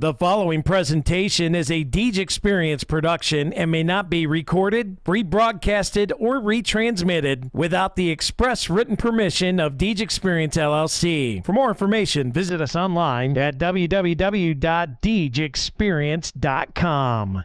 The following presentation is a Deej Experience production and may not be recorded, rebroadcasted, or retransmitted without the express written permission of Deej Experience LLC. For more information, visit us online at www.deejexperience.com.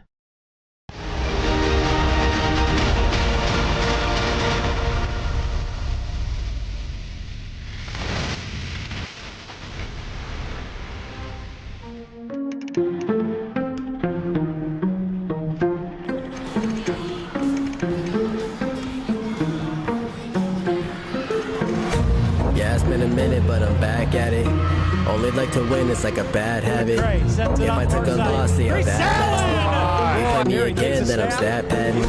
Yeah, it's been a minute, but I'm back at it. Only like to win, it's like a bad habit. If I took a loss, see how that lasted. We play me again, then I'm stat padding.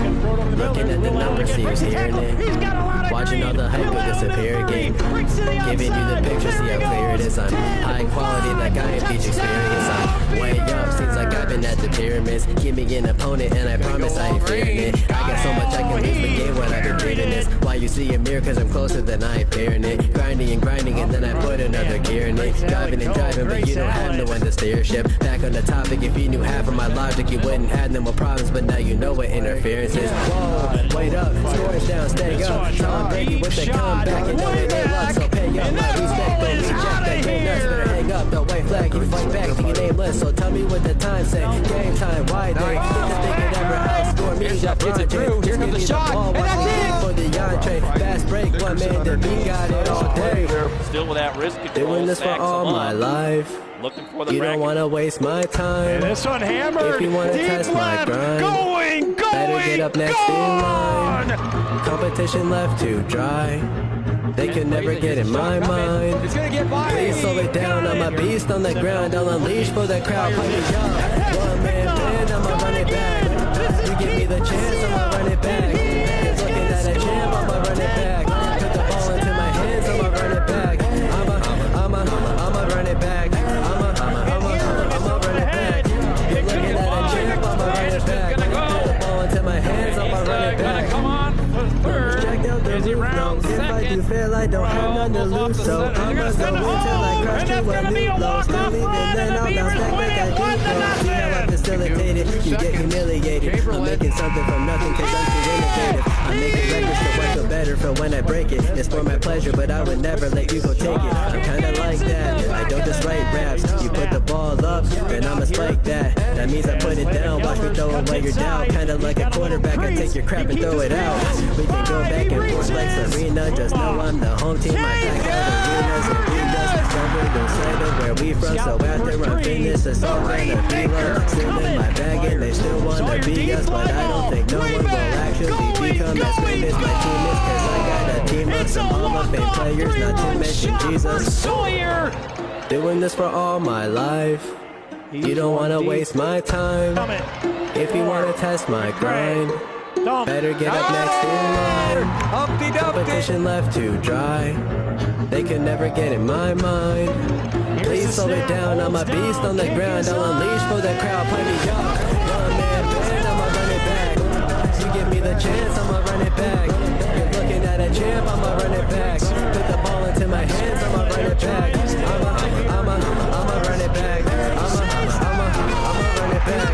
Looking at the numbers, see who's hearing it. Watching all the hype go disappear again. Giving you the picture, see how clear it is. I'm high quality, like I am Deej Experience. I'm way up, seems like I've been at the pyramids. Give me an opponent, and I promise I ain't fearing it. I got so much I can lose, but game what I've been dreaming is. Why you see a mirror, cause I'm closer than I ain't fearing it. Grinding and grinding, and then I put another gear in it. Driving and driving, but you don't have no one to steer ship. Back on the topic, if you knew half of my logic, you wouldn't have no more problems, but now you know what interference is. Whoa, wait up, scores down, stay up. Tom Brady with the comeback, and know it ain't luck, so pay up my respect, but reject that game nuts. Better hang up, the white flag, you fight back to your nameless, so tell me what the time say. Game time, why they think they could ever outscore me? Gets it through, here comes the shot, and that's it! For the entree, fast break, one man, the beat got it all day. Still without risk control. Doing this for all my life. Looking for the You don't want to waste my time. And this one hammered. If you want to test my grind, better get up next in line. Competition left too dry. They can never get in my mind. Please slow it down. I'm a beast on the ground. I'll unleash for the crowd. Play me up. One man band, I'ma run it back. You give me the chance, I'ma run it back. Just looking at a champ, I'ma run it back. Put the ball into my hands, I'ma run it back. I'ma run it back. I'ma run it back. You're looking at a champ, I'ma run it back. Put the ball into my hands, I'ma run it back. Come on, third. Check out the roof, no. If I do fail, I don't have none to lose, so I'ma go until I crash to a new low. Still leaving, then I'll bounce back like I keep. See how I facilitate it, you get humiliated. I'm making something from nothing cause I'm too innovative. I'm making records so I feel better for when I break it. It's for my pleasure, but I would never let you go take it. I'm kinda like that, I don't just write raps. You put the ball up, then I'ma spike that. That means I put it down, watch me throw away your doubt. Kinda like a quarterback, I take your crap and throw it out. We can go back and forth like Serena, just know I'm the home team. I pack out arenas and arenas. Covered the side of where we from, so after I'm finished, it's all gonna be love. Still in my bag and they still wanna be us, but I don't think no one will actually become as great as my team is, cause I got a team of some Hall of Fame players, not to mention Jesus. Doing this for all my life. You don't wanna waste my time. If you wanna test my grind, better get up next in line. Competition left too dry. They can never get in my mind. Please slow it down. I'm a beast on the ground. I'll unleash for the crowd. Play me up. One man band. I'ma run it back. You give me the chance. I'ma run it back. You're looking at a champ. I'ma run it back. Put the ball into my hands. I'ma run it back. I'ma run it back. I'ma run it back.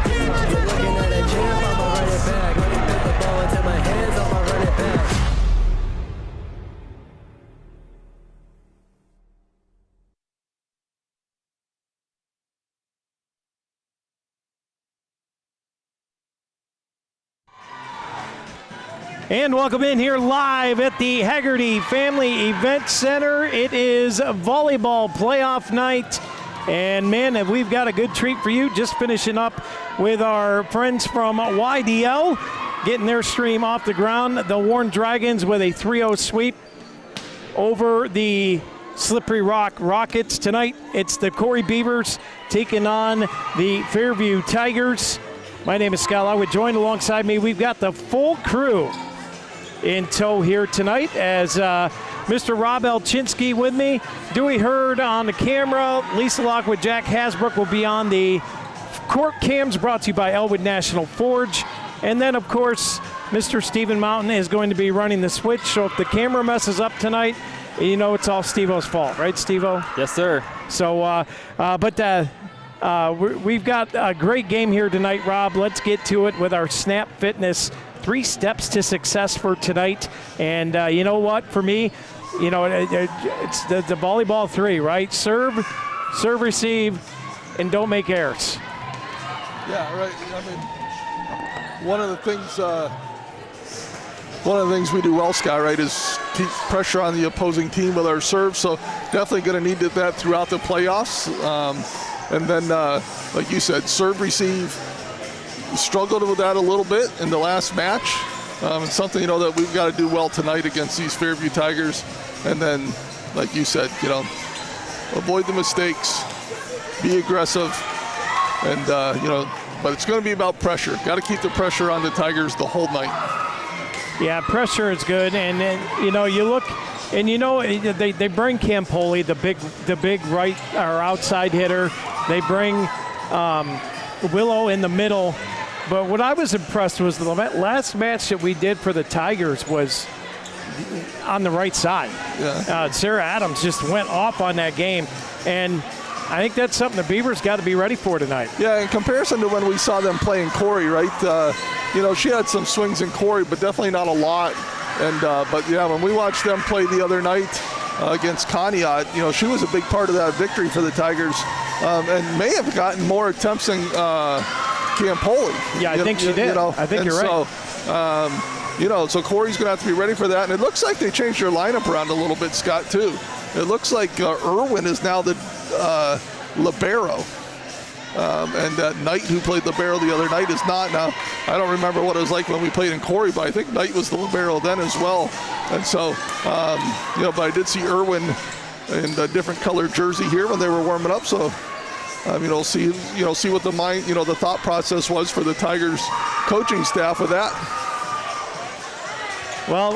You're looking at a champ. I'ma run it back. Put the ball into my hands. I'ma run it back. And welcome in here live at the Haggerty Family Event Center. It is volleyball playoff night. And man, have we've got a good treat for you. Just finishing up with our friends from YDL, getting their stream off the ground. The Warren Dragons with a 3-0 sweep over the Slippery Rock Rockets. Tonight, it's the Corry Beavers taking on the Fairview Tigers. My name is Scott Lowwood. Joined alongside me, we've got the full crew in tow here tonight as Mr. Rob Elchinski with me. Dewey Hurd on the camera. Lisa Lockwood, Jack Hasbrook will be on the court cams, brought to you by Elwood National Forge. And then, of course, Mr. Stephen Mountain is going to be running the switch. So if the camera messes up tonight, you know it's all Steve-O's fault, right, Steve-O? Yes, sir. So, we've got a great game here tonight, Rob. Let's get to it with our Snap Fitness 3 steps to success for tonight. And you know what? For me, it's the volleyball 3, right? Serve, receive, and don't make errors. Yeah, right. I mean, one of the things we do well, Scott, right, is keep pressure on the opposing team with our serve. So definitely going to need that throughout the playoffs. And then, like you said, serve, receive. We struggled with that a little bit in the last match. It's something, that we've got to do well tonight against these Fairview Tigers. And then, like you said, avoid the mistakes, be aggressive, and, but it's going to be about pressure. Got to keep the pressure on the Tigers the whole night. Yeah, pressure is good. And then, you look, and they bring Campoli, the big right or outside hitter. They bring Willow in the middle. But what I was impressed was the last match that we did for the Tigers was on the right side. Yeah. Sarah Adams just went off on that game. And I think that's something the Beavers got to be ready for tonight. Yeah, in comparison to when we saw them playing Corry, right? She had some swings in Corry, but definitely not a lot. And but yeah, when we watched them play the other night against Conneaut, she was a big part of that victory for the Tigers, and may have gotten more attempts than Campoli. Yeah, I think she did. I think you're right. So Corey's going to have to be ready for that. And it looks like they changed their lineup around a little bit, Scott, too. It looks like Irwin is now the libero. And Knight, who played libero the other night, is not. Now, I don't remember what it was like when we played in Corry, but I think Knight was the libero then as well. And so, but I did see Irwin in a different colored jersey here when they were warming up. So, see what the mind, the thought process was for the Tigers coaching staff with that. Well,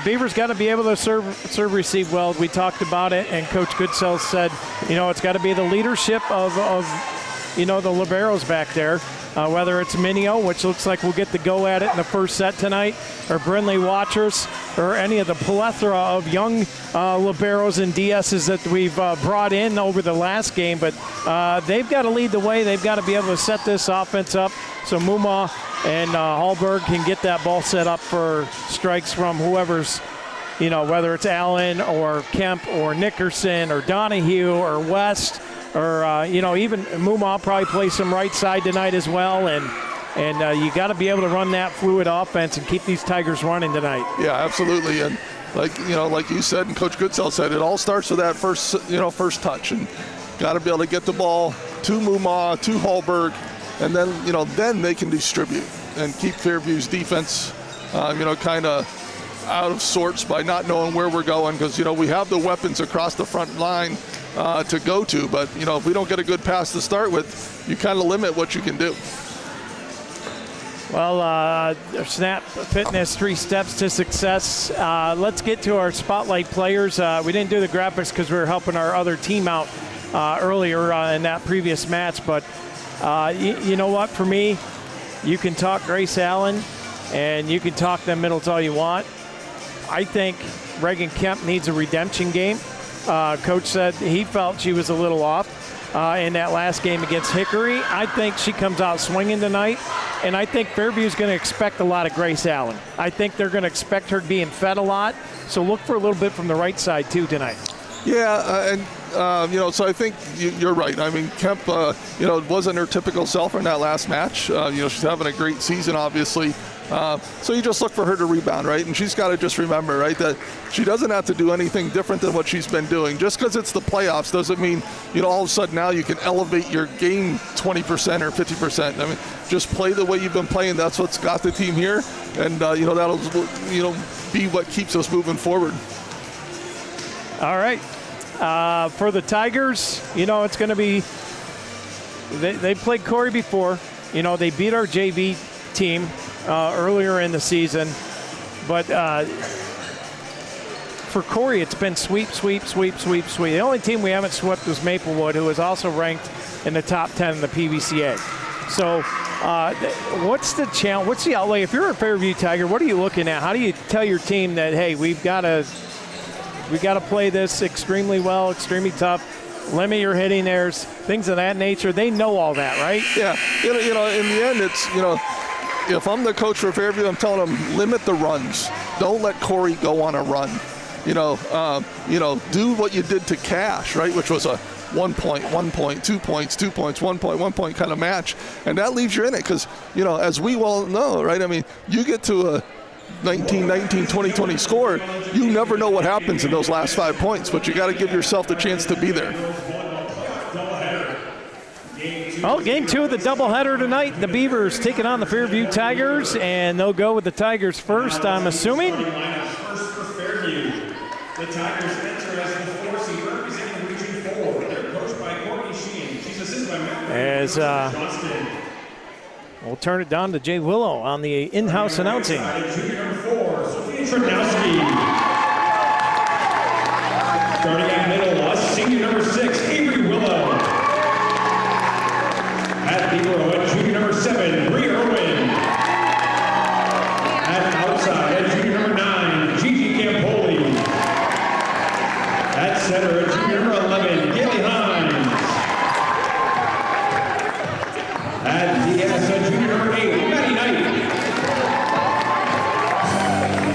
Beavers got to be able to serve, receive well. We talked about it, and Coach Goodsell said, it's got to be the leadership of the liberos back there, whether it's Minio, which looks like we'll get the go at it in the first set tonight, or Brindley Watchers, or any of the plethora of young liberos and DSs that we've brought in over the last game. But they've got to lead the way. They've got to be able to set this offense up so Muma and Hallberg can get that ball set up for strikes from whoever's, whether it's Allen or Kemp or Nickerson or Donahue or West or, even Muma will probably play some right side tonight as well. And you got to be able to run that fluid offense and keep these Tigers running tonight. Yeah, absolutely. And like you said, and Coach Goodsell said, it all starts with that first touch, and got to be able to get the ball to Muma, to Hallberg, and then then they can distribute and keep Fairview's defense, kind of out of sorts by not knowing where we're going, because we have the weapons across the front line to go to, but if we don't get a good pass to start with, you kind of limit what you can do. Well, Snap Fitness 3 steps to success. Let's get to our spotlight players. We didn't do the graphics because we were helping our other team out earlier in that previous match, but you know what? For me, you can talk Grace Allen and you can talk them middles all you want. I think Reagan Kemp needs a redemption game. Coach said he felt she was a little off in that last game against Hickory. I think she comes out swinging tonight, and I think Fairview's going to expect a lot of Grace Allen. I think they're going to expect her being fed a lot, so look for a little bit from the right side too tonight. Yeah, so I think you're right. I mean, Kemp, wasn't her typical self in that last match. She's having a great season, obviously. So you just look for her to rebound, right? And she's got to just remember, right, that she doesn't have to do anything different than what she's been doing. Just because it's the playoffs doesn't mean, all of a sudden now you can elevate your game 20% or 50%. I mean, just play the way you've been playing. That's what's got the team here. And, that'll, be what keeps us moving forward. All right. For the Tigers, it's going to be, they played Corry before. They beat our JV team earlier in the season. But for Corry, it's been sweep. The only team we haven't swept was Maplewood, who is also ranked in the top 10 in the PVCA. So what's the challenge? What's the outlay? If you're a Fairview Tiger, what are you looking at? How do you tell your team that, hey, we got to play this extremely well, extremely tough, limit your hitting errors, things of that nature. They know all that, right? Yeah. You know, in the end, it's, you know, if I'm the coach for Fairview, I'm telling them, limit the runs. Don't let Corry go on a run. You know, do what you did to Cash, right, which was a 1 point, 1 point, 2 points, 2 points, 1 point, 1 point kind of match. And that leaves you in it because, you know, as we well know, right, I mean, you get to a 19-19, 20-20 score, you never know what happens in those last 5 points, but you got to give yourself the chance to be there. Well, game 2 of the doubleheader tonight. The Beavers taking on the Fairview Tigers, and they'll go with the Tigers first, I'm assuming. First for Fairview. The Tigers enter as the 4 seed representing Region 4. They're coached by Corky Sheehan. She's assisted by Matt As Johnston. we'll turn it down to Jay Willow on the in-house announcing. Junior number 4, Sophia Trinowski. Starting at middle, senior number 6, Avery Willow. At Libero, junior number 7, Bree Irwin. At outside, junior number 9, Gigi Campoli. At center, junior number 11, Gailey Hines. At DS, junior number 8, Maddie Knight.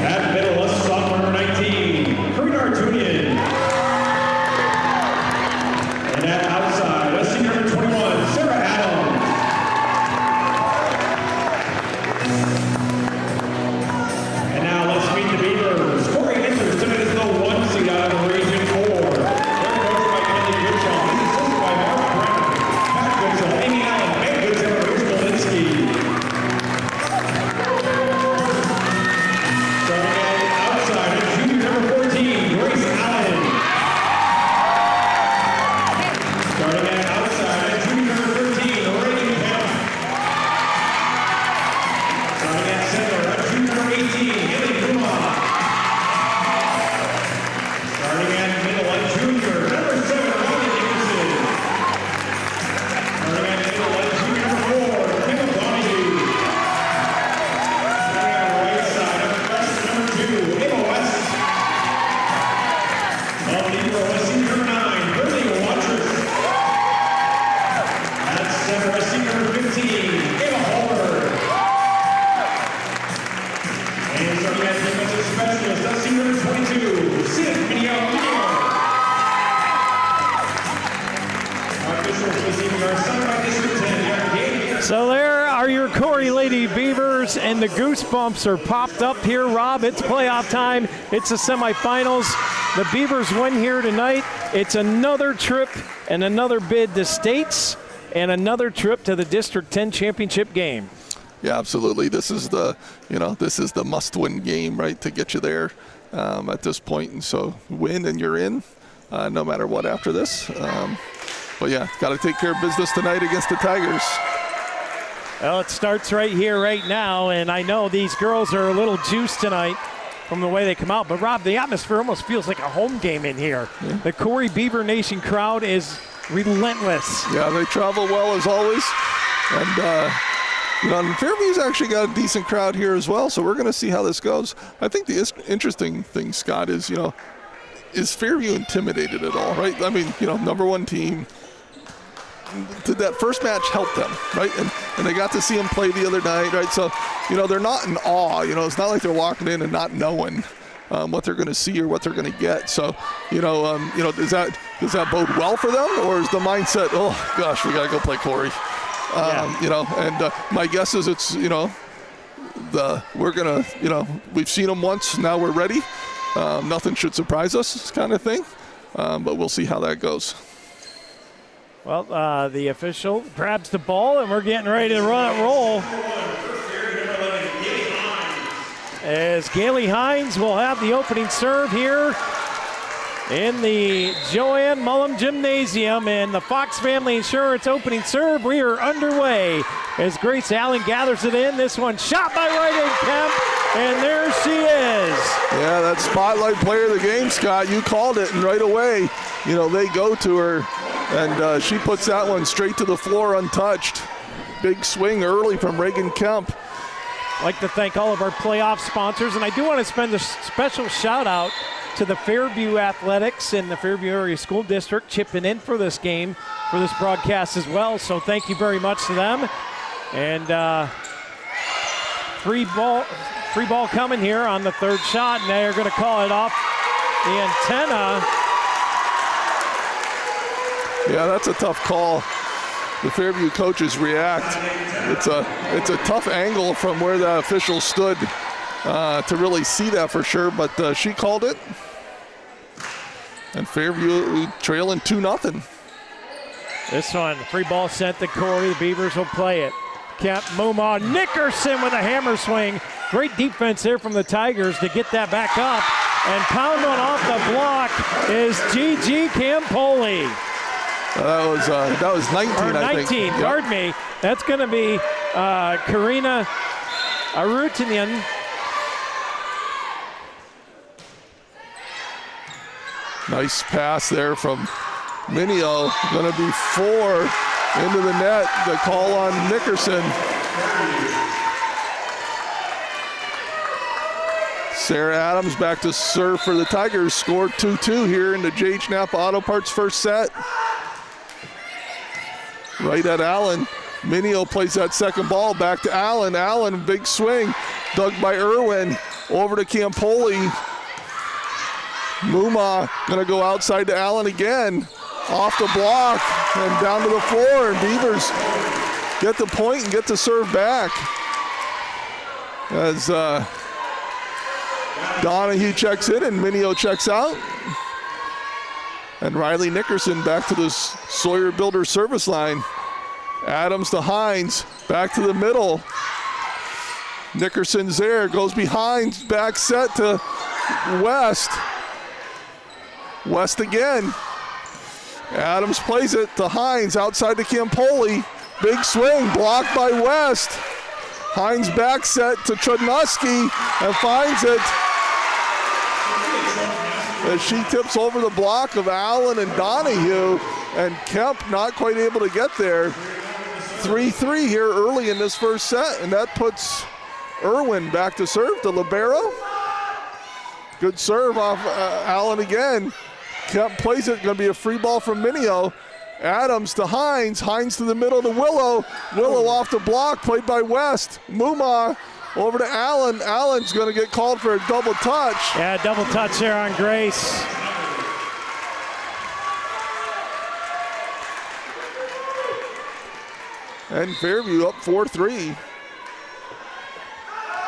At middle, sophomore number 19, Karina Artunian. And at outside, senior number 21, Sarah Adams. And now let's meet the Beavers. Corry Beavers tonight is the 1 seed out of Region 4. They're coached by Kelly Goodchild. He's assisted by Mark Brown, Pat Goodchild, Amy Allen, Ben Goodchild, and Rich Malinsky. Starting at outside, junior number 14, Grace Allen. Starting at outside, junior number 13, Reagan Kemp. Starting at center, junior number 18, Haley Kuma. Starting at middle, junior number 7, Riley Dickinson. Starting at middle, junior number 4, Kim Donahue. Starting at right side, freshman number 2, Ava West. Of Libero, senior number 9, Brittany Watchers. At center, senior number 15, Ava Hallberg. And starting at defensive specialist, that's senior number 22, Sid Mignogno. Our officials this evening are signed by District 10, Aaron Gage. So there are your Corry Lady Beavers, and the goosebumps are popped up here, Rob. It's playoff time. It's the semifinals. The Beavers win here tonight. It's another trip and another bid to states and another trip to the District 10 championship game. Yeah, absolutely. This is the, you know, this is the must-win game, right, to get you there at this point. And so win and you're in, no matter what after this. But yeah, got to take care of business tonight against the Tigers. Well, it starts right here, right now, and I know these girls are a little juiced tonight from the way they come out. But, Rob, the atmosphere almost feels like a home game in here. Yeah. The Corry Beaver Nation crowd is relentless. Yeah, they travel well as always. And, you know, and Fairview's actually got a decent crowd here as well, so we're going to see how this goes. I think the interesting thing, Scott, is, you know, is Fairview intimidated at all, right? I mean, you know, number 1 team. Did that first match help them, right? And they got to see them play the other night, right? So, you know, they're not in awe. You know, it's not like they're walking in and not knowing what they're going to see or what they're going to get. So, you know, does that bode well for them, or is the mindset, oh gosh, we got to go play Corry? You know, and my guess is it's, you know, we're gonna, you know, we've seen them once, now we're ready. Nothing should surprise us, kind of thing. But we'll see how that goes. Well, the official grabs the ball, and we're getting ready to run and roll. As Gailey Hines will have the opening serve here in the Joanne Mullum Gymnasium, and the Fox Family Insurance opening serve. We are underway as Grace Allen gathers it in. This one shot by Reagan Kemp, and there she is. Yeah, that spotlight player of the game, Scott. You called it, and right away, you know, they go to her, and she puts that one straight to the floor untouched. Big swing early from Reagan Kemp. I'd like to thank all of our playoff sponsors, and I do want to spend a special shout out to the Fairview Athletics and the Fairview Area School District chipping in for this game, for this broadcast as well. So thank you very much to them. And free ball coming here on the third shot, and they're going to call it off the antenna. Yeah, that's a tough call. The Fairview coaches react. It's a tough angle from where the official stood to really see that for sure, but she called it. And Fairview trailing 2-0. This one, free ball sent to Corry. The Beavers will play it. Kemp, Muma, Nickerson with a hammer swing. Great defense there from the Tigers to get that back up. And pound one off the block is Gigi Campoli. That was 19, or 19, I think. Pardon me. That's going to be Karina Arutinian. Nice pass there from Minio. Going to be 4 into the net. The call on Nickerson. Sarah Adams back to serve for the Tigers. Scored 2-2 here in the J.H. Napa Auto Parts first set. Right at Allen. Minio plays that second ball back to Allen. Allen, big swing. Dug by Irwin. Over to Campoli. Muma gonna go outside to Allen again. Off the block and down to the floor. And Beavers get the point and get the serve back. As Donahue checks in and Minio checks out. And Riley Nickerson back to the Sawyer Builder service line. Adams to Hines, back to the middle. Nickerson's there, goes behind, back set to West. West again. Adams plays it to Hines, outside to Campoli. Big swing, blocked by West. Hines back set to Trudnowski and finds it. As she tips over the block of Allen and Donahue, and Kemp not quite able to get there. 3-3 here early in this first set, and that puts Irwin back to serve, the libero. Good serve off Allen again. Kemp plays it, gonna be a free ball from Minio. Adams to Hines, Hines to the middle to Willow. Willow off the block, played by West. Muma over to Allen. Allen's gonna get called for a double touch. Yeah, double touch there on Grace. And Fairview up 4-3.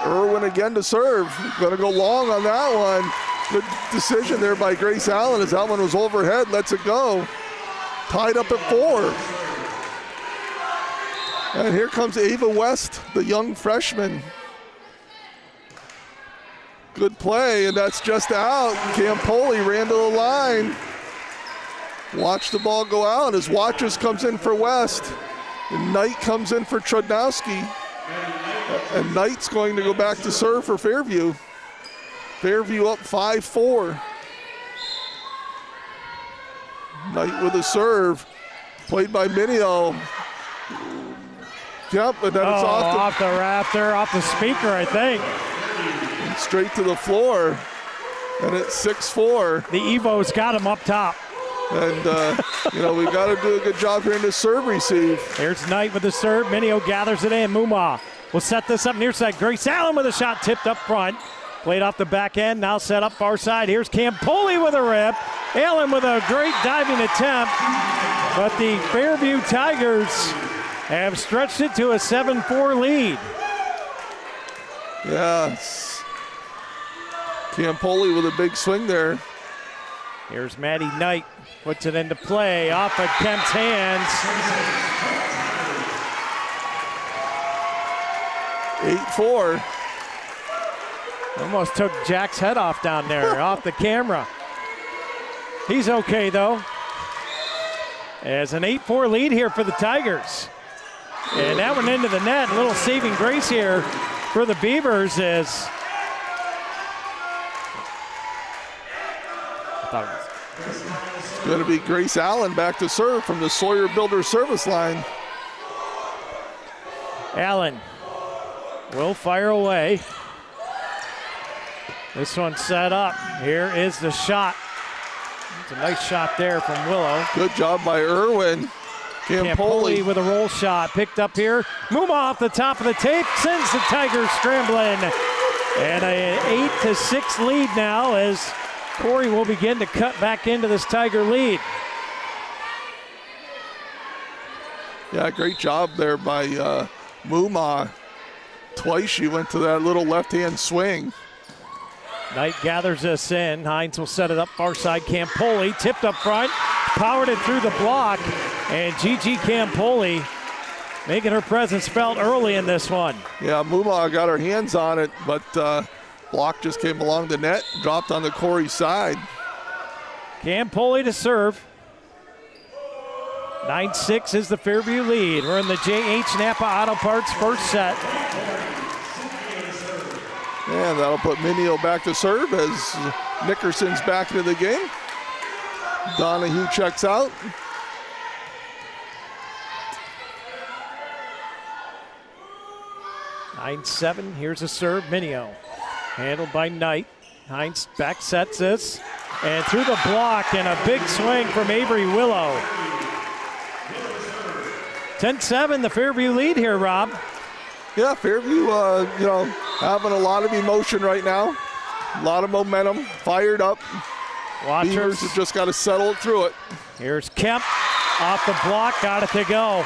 Irwin again to serve. Gonna go long on that one. Good decision there by Grace Allen as that one was overhead, lets it go. Tied up at 4. And here comes Ava West, the young freshman. Good play, and that's just out. Campoli ran to the line. Watch the ball go out as Watchers comes in for West. And Knight comes in for Trudnowski. And Knight's going to go back to serve for Fairview. Fairview up 5-4. Knight with a serve. Played by Minio. Yep, and then it's off the rafter, off the speaker, I think. And straight to the floor. And it's 6-4. The Evo's got him up top. And, we got to do a good job here in this serve receive. Here's Knight with the serve. Minio gathers it in. Muma will set this up near side. Grace Allen with a shot tipped up front. Played off the back end. Now set up far side. Here's Campoli with a rip. Allen with a great diving attempt. But the Fairview Tigers have stretched it to a 7-4 lead. Yes. Campoli with a big swing there. Here's Maddie Knight. Puts it into play off of Kemp's hands. 8-4. Almost took Jack's head off down there, off the camera. He's okay though. As an 8-4 lead here for the Tigers. And that one into the net. A little saving grace here for the Beavers is. It's going to be Grace Allen back to serve from the Sawyer Builder service line. Allen will fire away. This one set up. Here is the shot. It's a nice shot there from Willow. Good job by Irwin. Campoli with a roll shot. Picked up here. Muma off the top of the tape. Sends the Tigers scrambling. And an 8-6 lead now as Corry will begin to cut back into this Tiger lead. Yeah, great job there by Muma. Twice she went to that little left-hand swing. Knight gathers us in. Hines will set it up far side. Campoli tipped up front. Powered it through the block. And Gigi Campoli making her presence felt early in this one. Yeah, Muma got her hands on it, but block just came along the net, dropped on the Corry side. Campoli to serve. 9-6 is the Fairview lead. We're in the J.H. Napa Auto Parts first set. And that'll put Minio back to serve as Nickerson's back into the game. Donahue checks out. 9-7, here's a serve, Minio. Handled by Knight. Hines back sets this. And through the block and a big swing from Avery Willow. 10-7, the Fairview lead here, Rob. Yeah, Fairview, having a lot of emotion right now. A lot of momentum, fired up. Beavers have just got to settle it through it. Here's Kemp off the block, got it to go.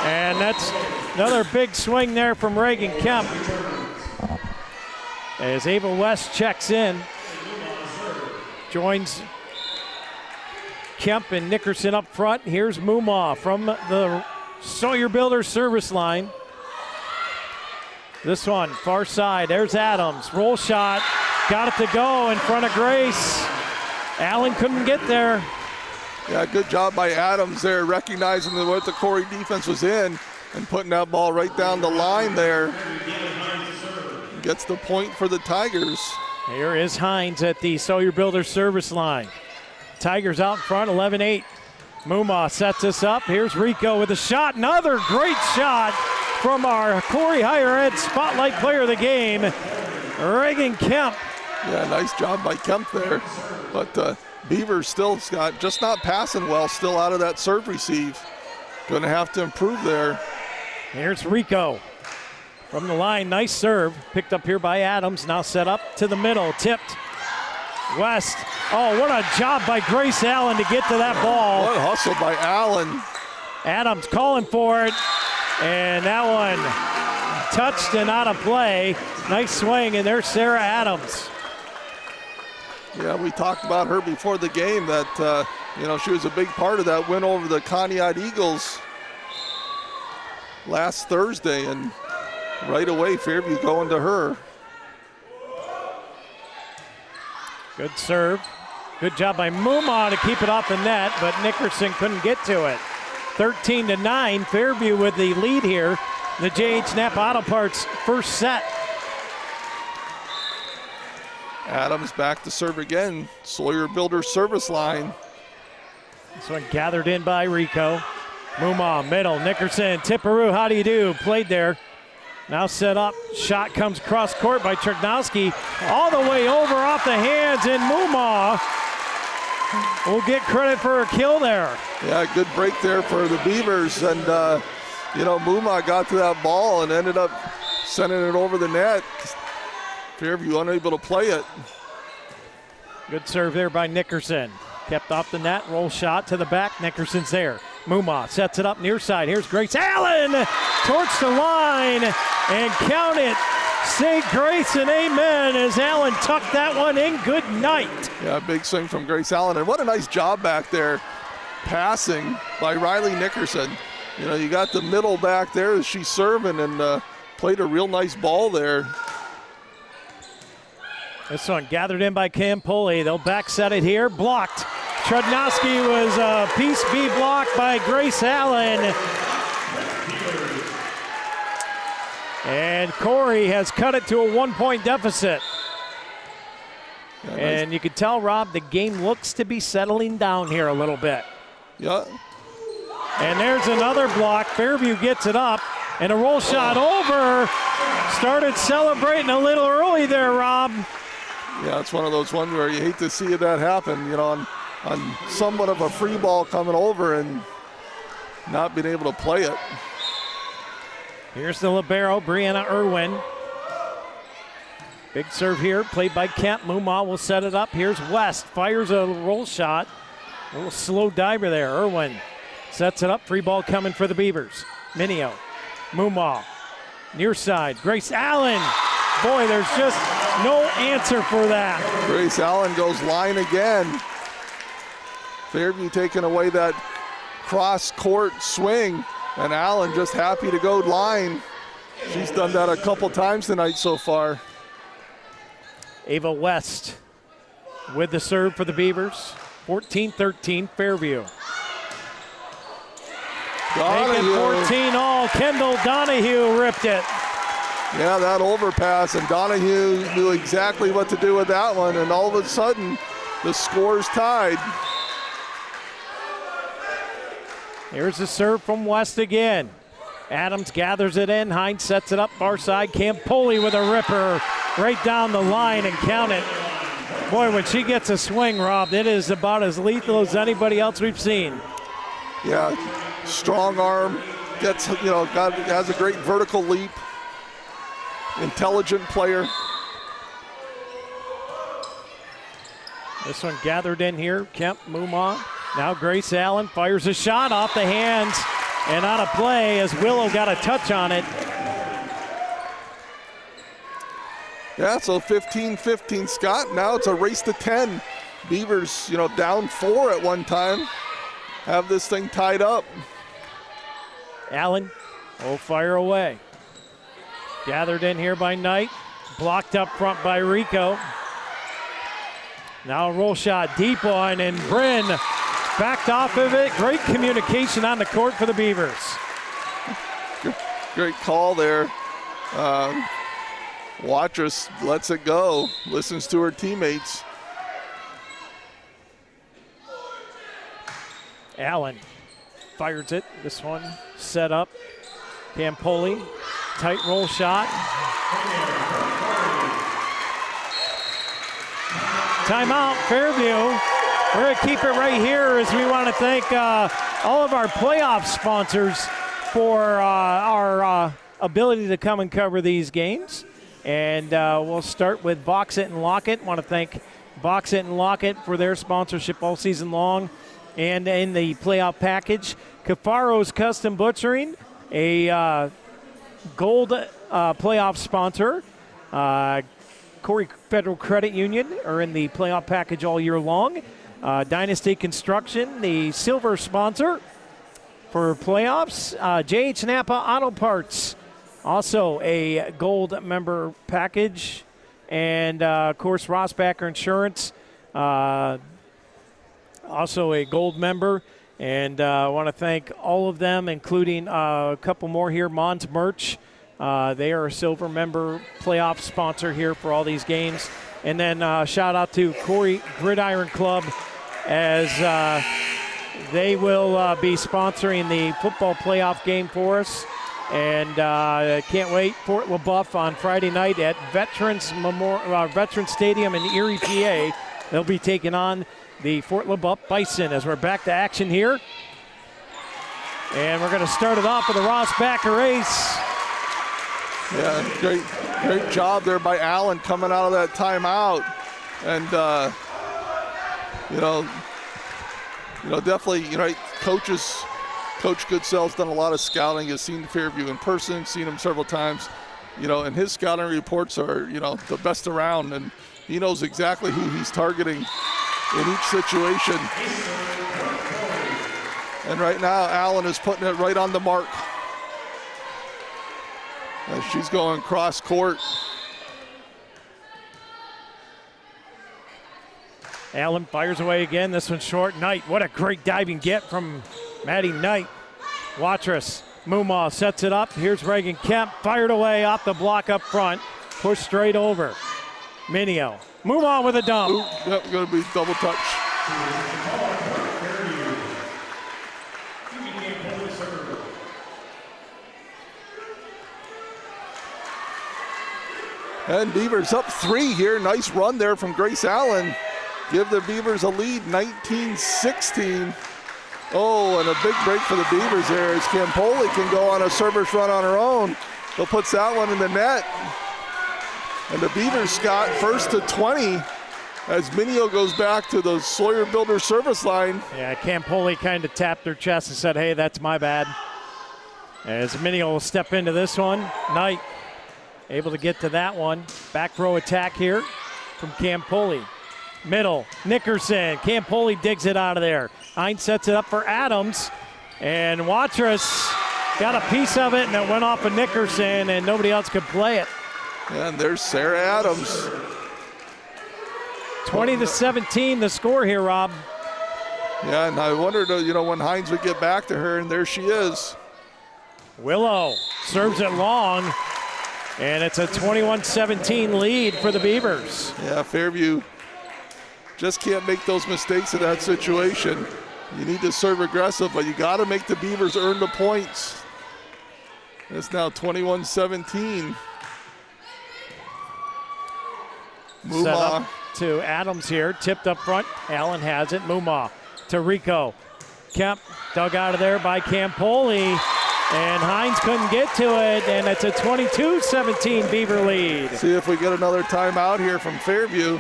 And that's another big swing there from Reagan Kemp. As Ava West checks in, joins Kemp and Nickerson up front. Here's Muma from the Sawyer Builders service line. This one, far side, there's Adams. Roll shot, got it to go in front of Grace. Allen couldn't get there. Yeah, good job by Adams there, recognizing what the Corry defense was in and putting that ball right down the line there. Gets the point for the Tigers. Here is Hines at the Sawyer Builders service line. Tigers out front, 11-8. Muma sets us up. Here's Rico with a shot. Another great shot from our Corry Higher Ed Spotlight Player of the Game, Reagan Kemp. Yeah, nice job by Kemp there. But Beavers still, Scott, just not passing well, still out of that serve receive. Going to have to improve there. Here's Rico from the line. Nice serve. Picked up here by Adams. Now set up to the middle. Tipped. West. Oh, what a job by Grace Allen to get to that ball. What a hustle by Allen. Adams calling for it. And that one touched and out of play. Nice swing, and there's Sarah Adams. Yeah, we talked about her before the game that, she was a big part of that win over the Conneaut Eagles last Thursday, and right away, Fairview going to her. Good serve. Good job by Muma to keep it off the net, but Nickerson couldn't get to it. 13-9, Fairview with the lead here. The J.H. Napa Auto Parts first set. Adams back to serve again. Sawyer Builders service line. This one gathered in by Rico. Muma, middle, Nickerson, Tipperoo, how do you do? Played there. Now set up, shot comes cross court by Trudnowski. All the way over off the hands, and Muma will get credit for a kill there. Yeah, good break there for the Beavers, and Muma got to that ball and ended up sending it over the net. Fairview unable to play it. Good serve there by Nickerson. Kept off the net, roll shot to the back, Nickerson's there. Muma sets it up near side. Here's Grace Allen towards the line, and count it. Say grace and amen as Allen tucked that one in. Good night. Yeah, big swing from Grace Allen, and what a nice job back there passing by Riley Nickerson. You got the middle back there as she's serving, and played a real nice ball there. This one gathered in by Campoli. They'll back set it here. Blocked. Trudnowski was a piece B blocked by Grace Allen. And Corry has cut it to a 1-point deficit. Yeah, and you can tell, Rob, the game looks to be settling down here a little bit. Yeah. And there's another block. Fairview gets it up. And a roll shot over. Started celebrating a little early there, Rob. Yeah, it's one of those ones where you hate to see that happen, you know, on somewhat of a free ball coming over and not being able to play it. Here's the libero, Brianna Irwin. Big serve here, played by Kemp. Mumma will set it up. Here's West, fires a roll shot. A little slow diver there. Irwin sets it up. Free ball coming for the Beavers. Minio, Mumma, near side. Grace Allen. Boy, there's just no answer for that. Grace Allen goes line again. Fairview taking away that cross-court swing, and Allen just happy to go line. She's done that a couple times tonight so far. Ava West with the serve for the Beavers. 14-13 Fairview. Making 14 all. Kendall Donahue ripped it. Yeah, that overpass, and Donahue knew exactly what to do with that one, and all of a sudden, the score's tied. Here's the serve from West again. Adams gathers it in. Hines sets it up far side. Campoli with a ripper right down the line and count it. Boy, when she gets a swing, Rob, it is about as lethal as anybody else we've seen. Yeah, strong arm, gets, you know, has a great vertical leap. Intelligent player. This one gathered in here. Kemp, Mumma. Now Grace Allen fires a shot off the hands and out of play as Willow got a touch on it. Yeah, so 15-15, Scott. Now it's a race to 10. Beavers, you know, down 4 at one time. Have this thing tied up. Allen will fire away. Gathered in here by Knight. Blocked up front by Rico. Now a roll shot, deep one, and Bryn backed off of it. Great communication on the court for the Beavers. Great call there. Watrous lets it go, listens to her teammates. Allen fires it. This one set up. Campoli, tight roll shot. Timeout, Fairview. We're going to keep it right here as we want to thank all of our playoff sponsors for our ability to come and cover these games. And we'll start with Box It and Lock It. Want to thank Box It and Lock It for their sponsorship all season long. And in the playoff package, Cafaro's Custom Butchering, a gold playoff sponsor. Corry Federal Credit Union are in the playoff package all year long. Dynasty Construction, the silver sponsor for playoffs. JH Napa Auto Parts, also a gold member package. And, of course, Rossbacher Insurance, also a gold member. And I want to thank all of them, including a couple more here, Mons Merch. They are a silver member playoff sponsor here for all these games. And then shout out to Corry Gridiron Club as they will be sponsoring the football playoff game for us. And can't wait. Fort LaBeouf on Friday night at Veterans Stadium in Erie, PA. They'll be taking on the Fort LaBeouf Bison as we're back to action here. And we're going to start it off with a Rossbacher ace. Yeah, great job there by Allen coming out of that timeout. And, definitely, Coach Goodsell's done a lot of scouting, has seen Fairview in person, seen him several times, and his scouting reports are, the best around, and he knows exactly who he's targeting in each situation. And right now, Allen is putting it right on the mark. As she's going cross court. Allen fires away again. This one's short. Knight, what a great diving get from Maddie Knight. Watrous, Mumma sets it up. Here's Reagan Kemp, fired away off the block up front. Pushed straight over. Minio, Mumma with a dump. Ooh, yep, going to be double touch. And Beavers up 3 here. Nice run there from Grace Allen. Give the Beavers a lead, 19-16. Oh, and a big break for the Beavers there as Campoli can go on a service run on her own. They'll put that one in the net. And the Beavers, Scott, first to 20 as Minio goes back to the Sawyer Builder service line. Yeah, Campoli kind of tapped her chest and said, hey, that's my bad. As Minio will step into this one. Knight able to get to that one. Back row attack here from Campoli. Middle, Nickerson. Campoli digs it out of there. Hines sets it up for Adams. And Watrous got a piece of it, and it went off of Nickerson, and nobody else could play it. And there's Sarah Adams. 20-17 the score here, Rob. Yeah, and I wondered, when Hines would get back to her, and there she is. Willow serves it long, and it's a 21-17 lead for the Beavers. Yeah, Fairview just can't make those mistakes in that situation. You need to serve aggressive, but you got to make the Beavers earn the points. It's now 21-17. Set up to Adams here, tipped up front. Allen has it. Mumma to Rico. Kemp dug out of there by Campoli, and Hines couldn't get to it, and it's a 22-17 Beaver lead. See if we get another timeout here from Fairview.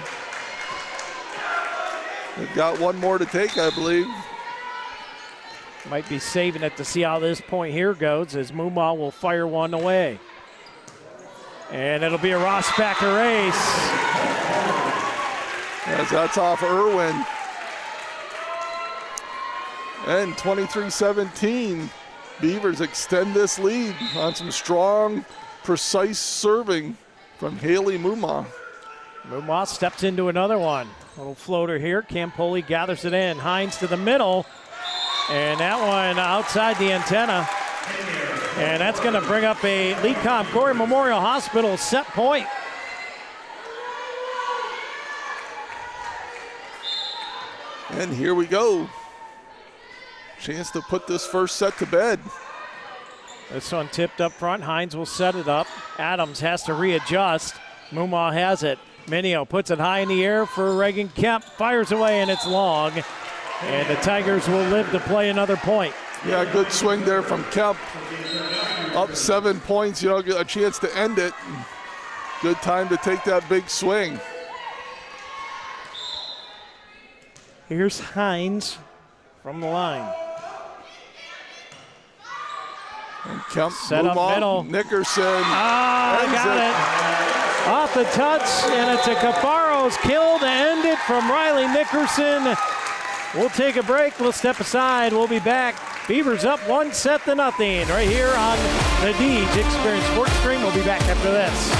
They've got one more to take, I believe. Might be saving it to see how this point here goes, as Mumma will fire one away. And it'll be a Rossbacker ace. As that's off Irwin. And 23-17, Beavers extend this lead on some strong, precise serving from Haley Mumma. Mumma steps into another one. Little floater here. Campoli gathers it in. Hines to the middle. And that one outside the antenna. And that's going to bring up a Lecom Corry Memorial Hospital set point. And here we go. Chance to put this first set to bed. This one tipped up front. Hines will set it up. Adams has to readjust. Mumma has it. Minio puts it high in the air for Reagan Kemp. Fires away, and it's long. And the Tigers will live to play another point. Yeah, good swing there from Kemp. Up 7 points, get a chance to end it. Good time to take that big swing. Here's Hines from the line. And Kemp, set up middle. Nickerson. Got it. Off the touch, and it's a Cafaro's kill to end it from Riley Nickerson. We'll take a break. We'll step aside. We'll be back. Beavers up 1-0 right here on the Deej Experience Sports Stream. We'll be back after this.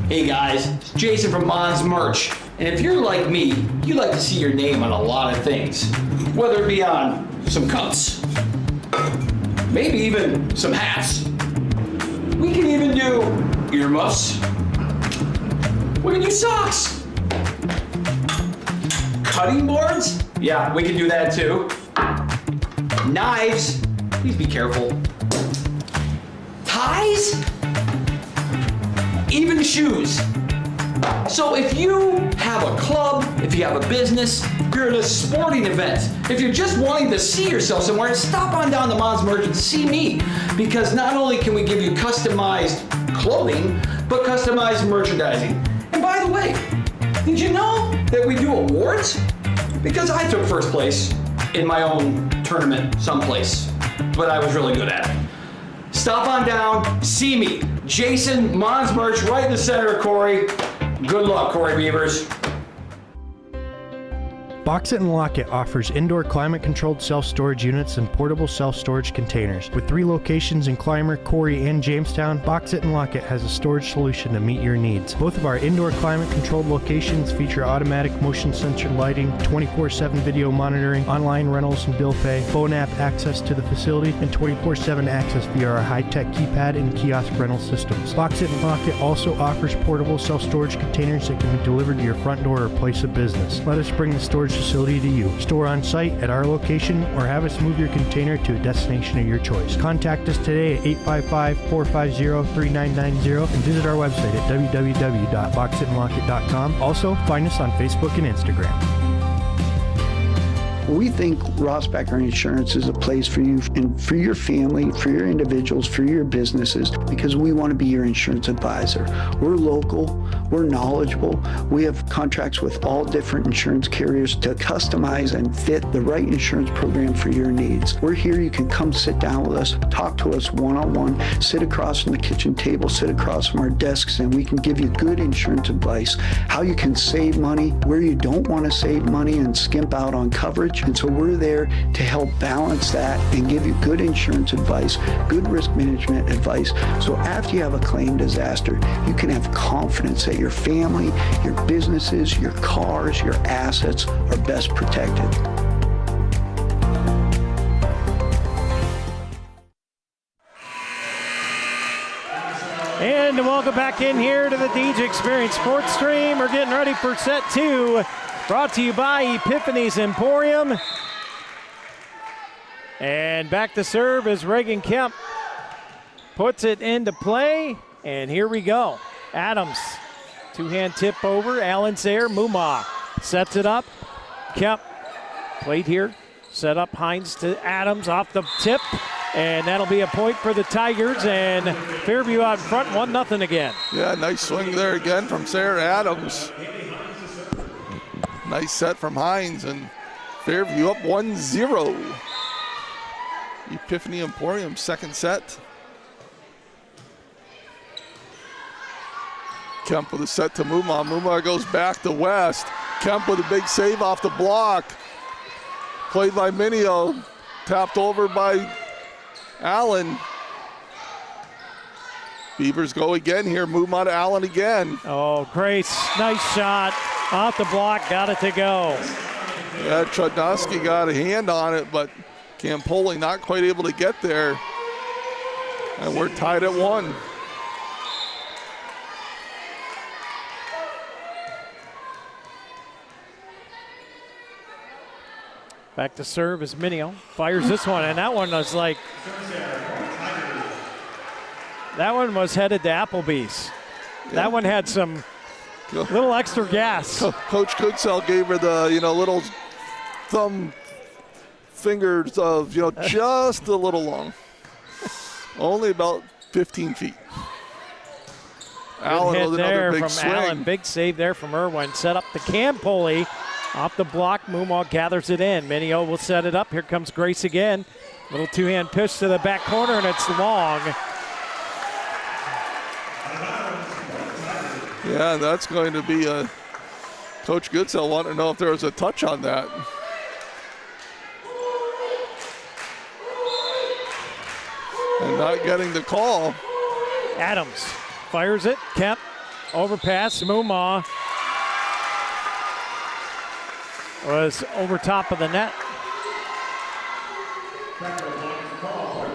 Hey guys, it's Jason from Mons Merch. And if you're like me, you like to see your name on a lot of things. Whether it be on some cups, maybe even some hats. We can even do earmuffs. We can do socks. Cutting boards? Yeah, we can do that too. Knives, please be careful. Ties? Even shoes. So if you have a club, if you have a business, if you're at a sporting event, if you're just wanting to see yourself somewhere, stop on down to Mons Merch and see me. Because not only can we give you customized clothing, but customized merchandising. And by the way, did you know that we do awards? Because I took first place in my own tournament someplace, but I was really good at it. Stop on down, see me. Jason, Mons Merch, right in the center of Corry. Good luck, Corry Beavers. Box It and Lock It offers indoor climate-controlled self-storage units and portable self-storage containers. With 3 locations in Clymer, Corry, and Jamestown, Box It and Lock It has a storage solution to meet your needs. Both of our indoor climate-controlled locations feature automatic motion sensor lighting, 24/7 video monitoring, online rentals and bill pay, phone app access to the facility, and 24/7 access via our high-tech keypad and kiosk rental systems. Box It and Lock It also offers portable self-storage containers that can be delivered to your front door or place of business. Let us bring the storage storage facility to you. Store on site at our location or have us move your container to a destination of your choice. Contact us today at 855-450-3990 and visit our website at www.boxitandlockit.com. Also, find us on Facebook and Instagram. We think Rossbacker Insurance is a place for you and for your family, for your individuals, for your businesses, because we want to be your insurance advisor. We're local, we're knowledgeable, we have contracts with all different insurance carriers to customize and fit the right insurance program for your needs. We're here, you can come sit down with us, talk to us one-on-one, sit across from the kitchen table, sit across from our desks, and we can give you good insurance advice, how you can save money, where you don't want to save money and skimp out on coverage. And so we're there to help balance that and give you good insurance advice, good risk management advice. So after you have a claim disaster, you can have confidence that your family, your businesses, your cars, your assets are best protected. And welcome back in here to the DJ Experience Sports Stream. We're getting ready for set 2. Brought to you by Epiphany's Emporium. And back to serve as Reagan Kemp puts it into play. And here we go. Adams, two-hand tip over. Allen's there. Mumma sets it up. Kemp played here. Set up Hines to Adams off the tip. And that'll be a point for the Tigers. And Fairview out front, 1-0 again. Yeah, nice swing there again from Sarah Adams. Nice set from Hines, and Fairview up 1-0. Epiphany Emporium, second set. Kemp with a set to Mumma. Mumma goes back to West. Kemp with a big save off the block. Played by Minio. Tapped over by Allen. Beavers go again here. Mumma to Allen again. Oh, Grace, nice shot. Off the block, got it to go. Yeah, Trudnowski got a hand on it, but Campoli not quite able to get there. And we're tied at 1. Back to serve is Minio. Fires this one, and that one was like, that one was headed to Applebee's. Yeah. That one had some little extra gas. Coach Goodsell gave her the, little thumb fingers of, just a little long. Only about 15 feet. Allen hit with there another big from swing. Allen. Big save there from Irwin. Set up the Campoli. Off the block, Mumma gathers it in. Minio will set it up. Here comes Grace again. Little two-hand pitch to the back corner, and it's long. Yeah, that's going to be a Coach Goodsell wanted to know if there was a touch on that. And not getting the call. Adams fires it. Kemp overpass. Mumma was over top of the net.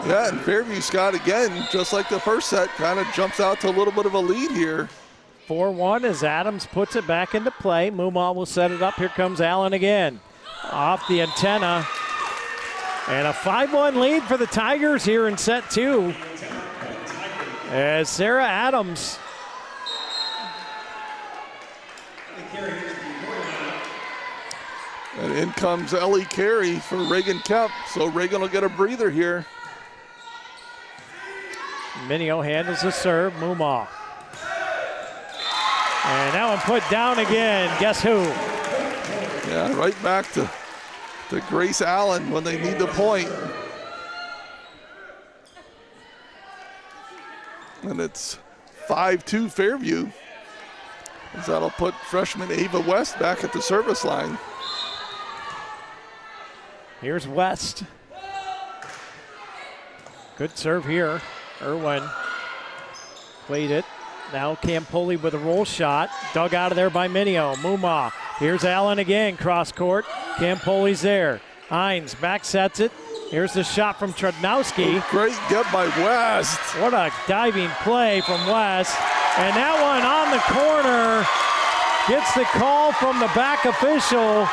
Yeah, and Fairview Scott again, just like the first set, kind of jumps out to a little bit of a lead here. 4-1 as Adams puts it back into play. Mumma will set it up. Here comes Allen again. Off the antenna. And a 5-1 lead for the Tigers here in set 2. As Sarah Adams and in comes Ellie Carey for Reagan Kemp. So Reagan will get a breather here. Minio handles the serve. Mumma. And that one put down again. Guess who? Yeah, right back to Grace Allen when they need the point. And it's 5-2 Fairview. As that'll put freshman Ava West back at the service line. Here's West. Good serve here. Irwin played it. Now Campoli with a roll shot. Dug out of there by Minio. Mumma. Here's Allen again. Cross court. Campoli's there. Hines back sets it. Here's the shot from Trudnowski. Great get by West. What a diving play from West. And that one on the corner gets the call from the back official.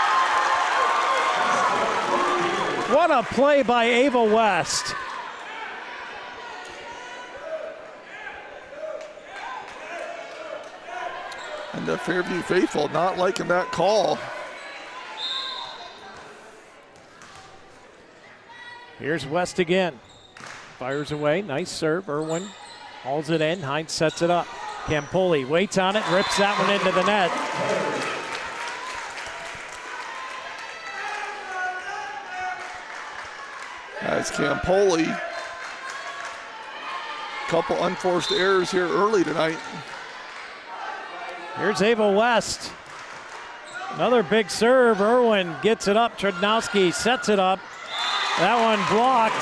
What a play by Ava West. And the Fairview faithful not liking that call. Here's West again. Fires away. Nice serve. Irwin hauls it in. Hines sets it up. Campoli waits on it, rips that one into the net. As Campoli, couple unforced errors here early tonight. Here's Ava West. Another big serve. Irwin gets it up. Trednowski sets it up. That one blocked.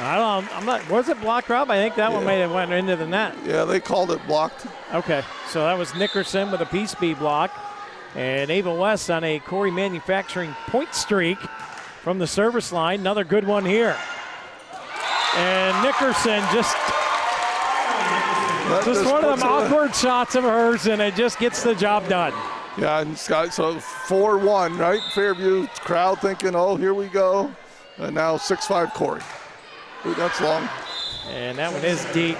I'm not, was it blocked, Rob? I think that one may have went into the net. Yeah, they called it blocked. Okay, so that was Nickerson with a PSP block. And Ava West on a Corry Manufacturing point streak from the service line. Another good one here. And Nickerson just one of them awkward shots of hers, and it just gets the job done. Yeah, and Scott, so 4-1, right? Fairview crowd thinking, oh, here we go. And now 6-5 Corry. Ooh, that's long. And that one is deep.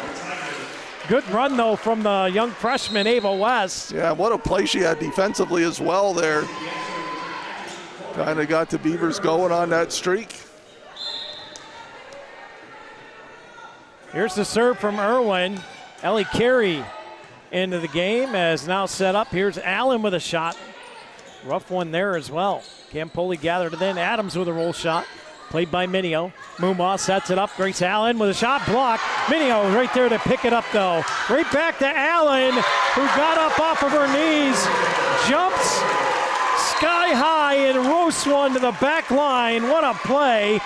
Good run, though, from the young freshman, Ava West. Yeah, what a play she had defensively as well there. Kind of got the Beavers going on that streak. Here's the serve from Irwin. Ellie Carey into the game as now set up. Here's Allen with a shot. Rough one there as well. Campoli gathered it in. Adams with a roll shot. Played by Minio. Mumaw sets it up. Grace Allen with a shot blocked. Minio right there to pick it up, though. Right back to Allen, who got up off of her knees. Jumps sky high and roasts one to the back line. What a play.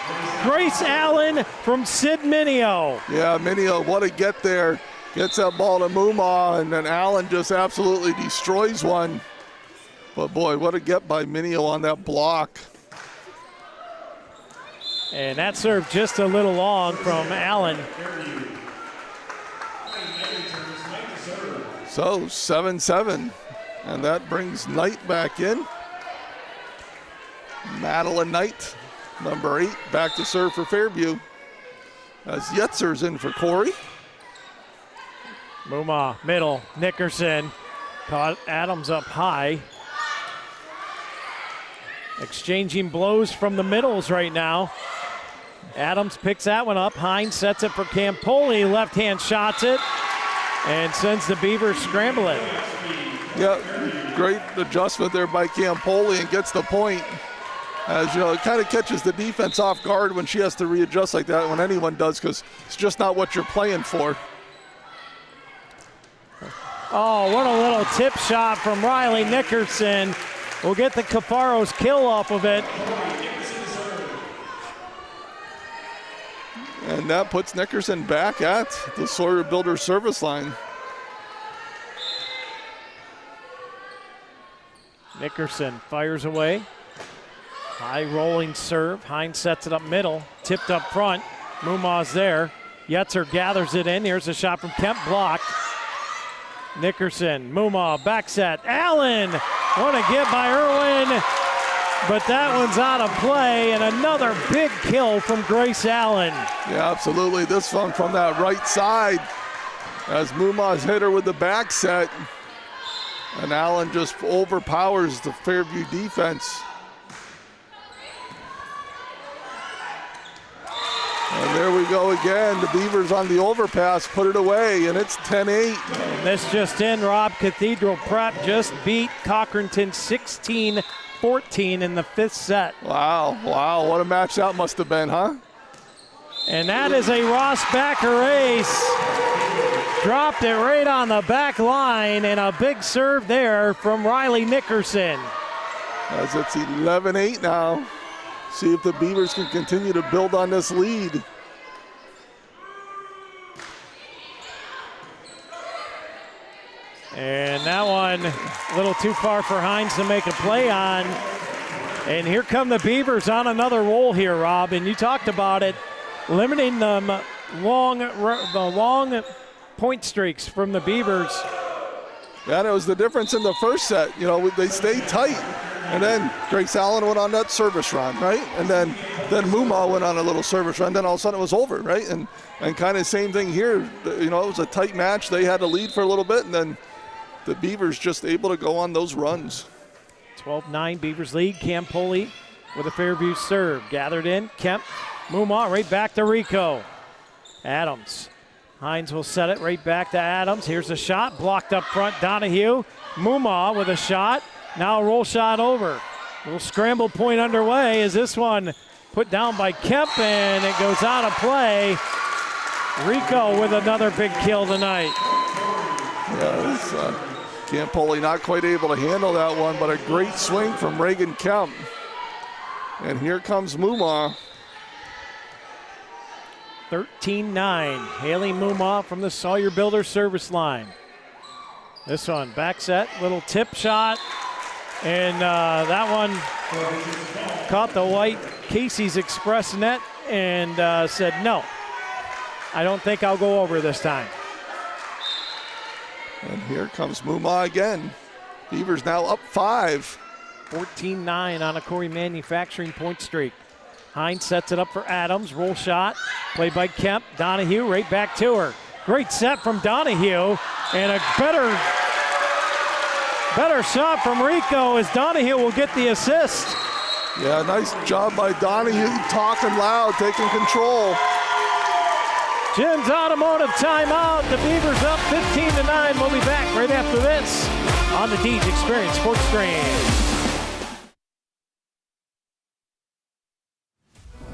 Grace Allen from Sid Minio. Yeah, Minio, what a get there. Gets that ball to Mumaw, and then Allen just absolutely destroys one. But boy, what a get by Minio on that block. And that serve just a little long from Allen. So 7-7, and that brings Knight back in. Madeline Knight, number 8, back to serve for Fairview. As Yetzer's in for Corry. Mumaw, middle, Nickerson. Caught Adams up high. Exchanging blows from the middles right now. Adams picks that one up. Hines sets it for Campoli. Left hand shots it and sends the Beavers scrambling. Yeah, great adjustment there by Campoli and gets the point. As you know, it kind of catches the defense off guard when she has to readjust like that, when anyone does, because it's just not what you're playing for. Oh, what a little tip shot from Riley Nickerson. We'll get the Cafaro's kill off of it. And that puts Nickerson back at the Sawyer Builder service line. Nickerson fires away. High rolling serve. Hines sets it up middle. Tipped up front. Mumaw's there. Yetzer gathers it in. Here's a shot from Kemp, blocked. Nickerson, Mumaw, back set. Allen, what a get by Irwin, but that one's out of play, and another big kill from Grace Allen. Yeah, absolutely. This one from that right side as Mumaw's hit her with the back set, and Allen just overpowers the Fairview defense. And there we go again. The Beavers on the overpass put it away, and it's 10-8. And this just in, Rob, Cathedral Prep just beat Cochranton 16-14 in the 5th set. Wow, what a match that must have been, huh? And that is a Ross Backer ace. Dropped it right on the back line, and a big serve there from Riley Nickerson. As it's 11-8 now. See if the Beavers can continue to build on this lead. And that one a little too far for Hines to make a play on. And here come the Beavers on another roll here, Rob. And you talked about it, limiting them the long point streaks from the Beavers. Yeah, that was the difference in the first set. You know, they stayed tight. And then Grace Allen went on that service run, right? And then Muma went on a little service run. Then all of a sudden it was over, right? And kind of same thing here. You know, it was a tight match. They had a lead for a little bit, and then the Beavers just able to go on those runs. 12-9 Beavers lead. Campoli with a Fairview serve. Gathered in. Kemp. Muma right back to Rico. Adams. Hines will set it right back to Adams. Here's a shot. Blocked up front. Donahue. Muma with a shot. Now a roll shot over. Little scramble point underway. Is this one put down by Kemp, and it goes out of play. Rico with another big kill tonight. Yeah, Campoli not quite able to handle that one, but a great swing from Reagan Kemp. And here comes Muma. 13-9. Haley Muma from the Sawyer Builder service line. This one, back set, little tip shot. And that one caught the white Casey's Express net and said, no, I don't think I'll go over this time. And here comes Muma again. Beavers now up 5. 14-9 on a Corry Manufacturing point streak. Hines sets it up for Adams. Roll shot. Played by Kemp. Donahue right back to her. Great set from Donahue. And a better shot from Rico as Donahue will get the assist. Yeah, nice job by Donahue. Talking loud, taking control. Jim's automotive timeout. The Beavers up 15-9. We'll be back right after this on the Deeds Experience Sports Screen.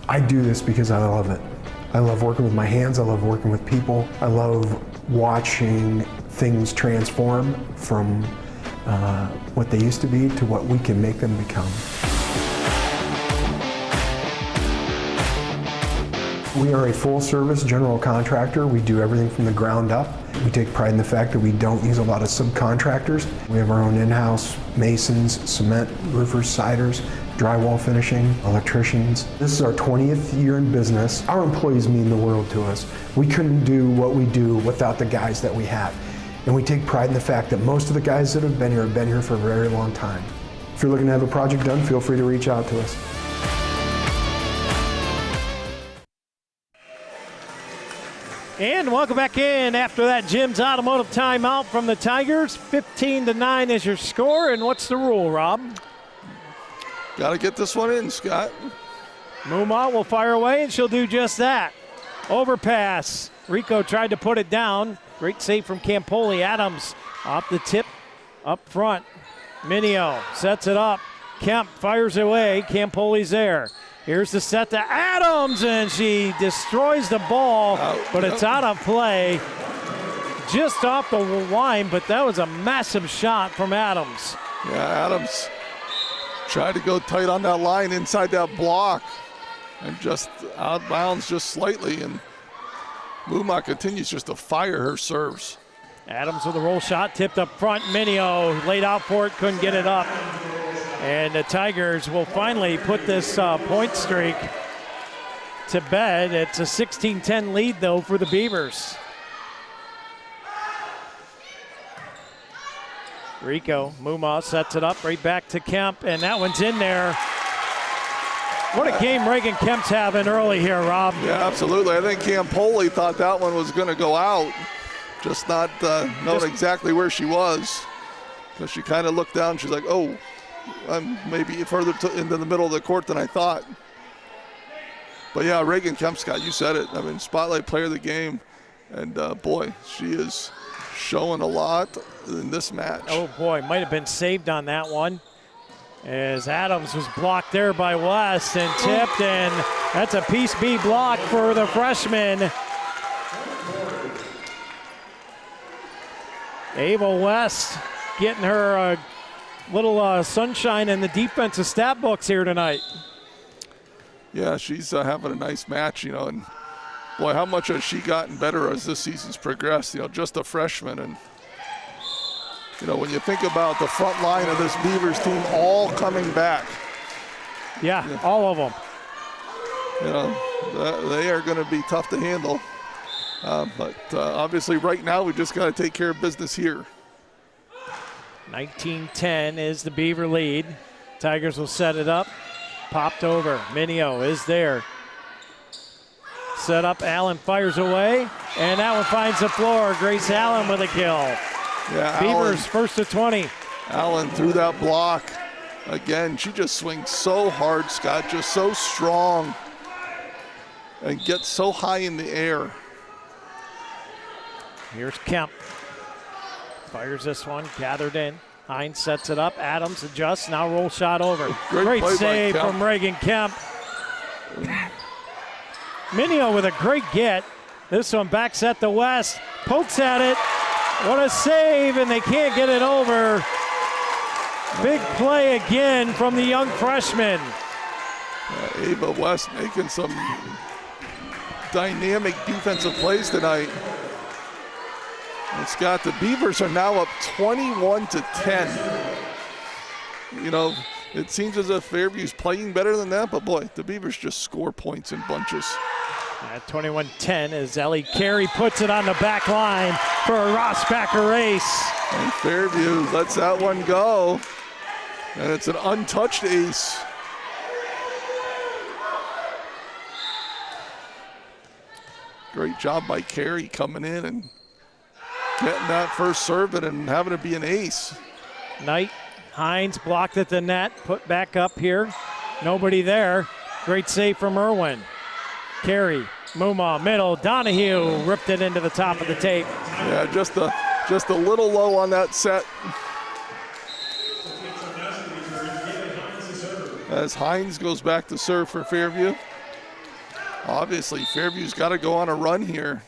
I do this because I love it. I love working with my hands. I love working with people. I love watching things transform from what they used to be to what we can make them become. We are a full-service general contractor. We do everything from the ground up. We take pride in the fact that we don't use a lot of subcontractors. We have our own in-house masons, cement, roofers, siders, drywall finishing, electricians. This is our 20th year in business. Our employees mean the world to us. We couldn't do what we do without the guys that we have. And we take pride in the fact that most of the guys that have been here for a very long time. If you're looking to have a project done, feel free to reach out to us. And welcome back in after that Jim's automotive timeout from the Tigers. 15-9 is your score. And what's the rule, Rob? Got to get this one in, Scott. Muma will fire away, and she'll do just that. Overpass. Rico tried to put it down. Great save from Campoli. Adams off the tip up front. Minio sets it up. Kemp fires away. Campoli's there. Here's the set to Adams, and she destroys the ball, but it's out of play. Just off the line, but that was a massive shot from Adams. Yeah, Adams tried to go tight on that line inside that block and just out of bounds just slightly, and Muma continues just to fire her serves. Adams with a roll shot, tipped up front. Minio laid out for it, couldn't get it up. And the Tigers will finally put this point streak to bed. It's a 16-10 lead, though, for the Beavers. Rico, Muma sets it up right back to Kemp, and that one's in there. What a game Reagan Kemp's having early here, Rob. Yeah, absolutely. I think Campoli thought that one was going to go out, just not knowing exactly where she was. Because she kind of looked down, she's like, oh, I'm maybe further into the middle of the court than I thought. But yeah, Reagan Kemp, Scott, you said it. I mean, spotlight player of the game. And boy, she is showing a lot in this match. Oh boy, might have been saved on that one. As Adams was blocked there by West and tipped, and that's a piece B block for the freshman. Ava West getting her little sunshine in the defensive stat books here tonight. Yeah, she's having a nice match, you know, and boy, how much has she gotten better as this season's progressed, you know, just a freshman. And, you know, when you think about the front line of this Beavers team all coming back. Yeah, all of them. You know, they are going to be tough to handle. But obviously right now we just got to take care of business here. 19-10 is the Beaver lead. Tigers will set it up. Popped over. Minio is there. Set up. Allen fires away. And that one finds the floor. Grace Allen with a kill. Yeah, Beavers first to 20. Allen threw that block. Again, she just swings so hard, Scott, just so strong. And gets so high in the air. Here's Kemp. Fires this one, gathered in. Hines sets it up. Adams adjusts, now roll shot over. Great save from Reagan Kemp. Minio with a great get. This one back set to West. Pokes at it. What a save, and they can't get it over. Big play again from the young freshman. Ava West making some dynamic defensive plays tonight. And Scott, the Beavers are now up 21-10. You know, it seems as if Fairview's playing better than that, but boy, the Beavers just score points in bunches. At 21-10 as Ellie Carey puts it on the back line for a Rossbacker ace. And Fairview lets that one go. And it's an untouched ace. Great job by Carey coming in and getting that first serve and having it be an ace. Knight, Hines blocked at the net, put back up here. Nobody there. Great save from Irwin. Carey, Muma, middle, Donahue ripped it into the top of the tape. Yeah, just a little low on that set. As Hines goes back to serve for Fairview. Obviously, Fairview's got to go on a run here.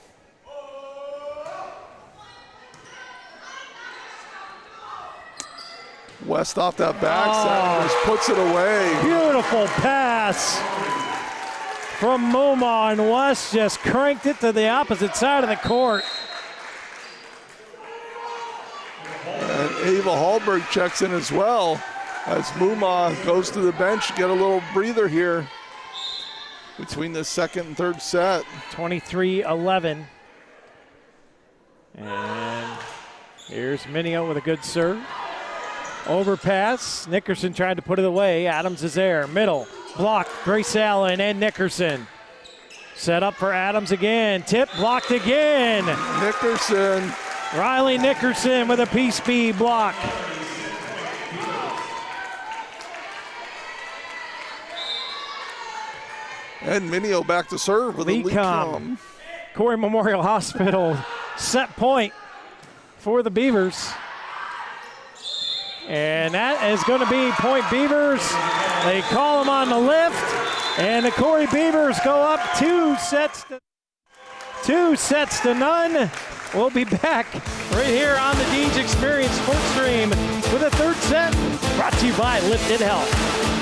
West off that backside, just puts it away. Beautiful pass from Muma, and West just cranked it to the opposite side of the court. And Ava Hallberg checks in as well as Muma goes to the bench to get a little breather here between the second and third set. 23-11. And here's Minio with a good serve. Overpass. Nickerson tried to put it away. Adams is there. Middle. Blocked. Grace Allen and Nickerson. Set up for Adams again. Tip blocked again. Nickerson. Riley Nickerson with a P-speed block. And Minio back to serve with a lead. Corry Memorial Hospital set point for the Beavers. And that is going to be point Beavers. They call them on the lift. And the Corry Beavers go up 2 sets to none. We'll be back right here on the Deej Experience Sports Stream with a third set brought to you by Lifted Health.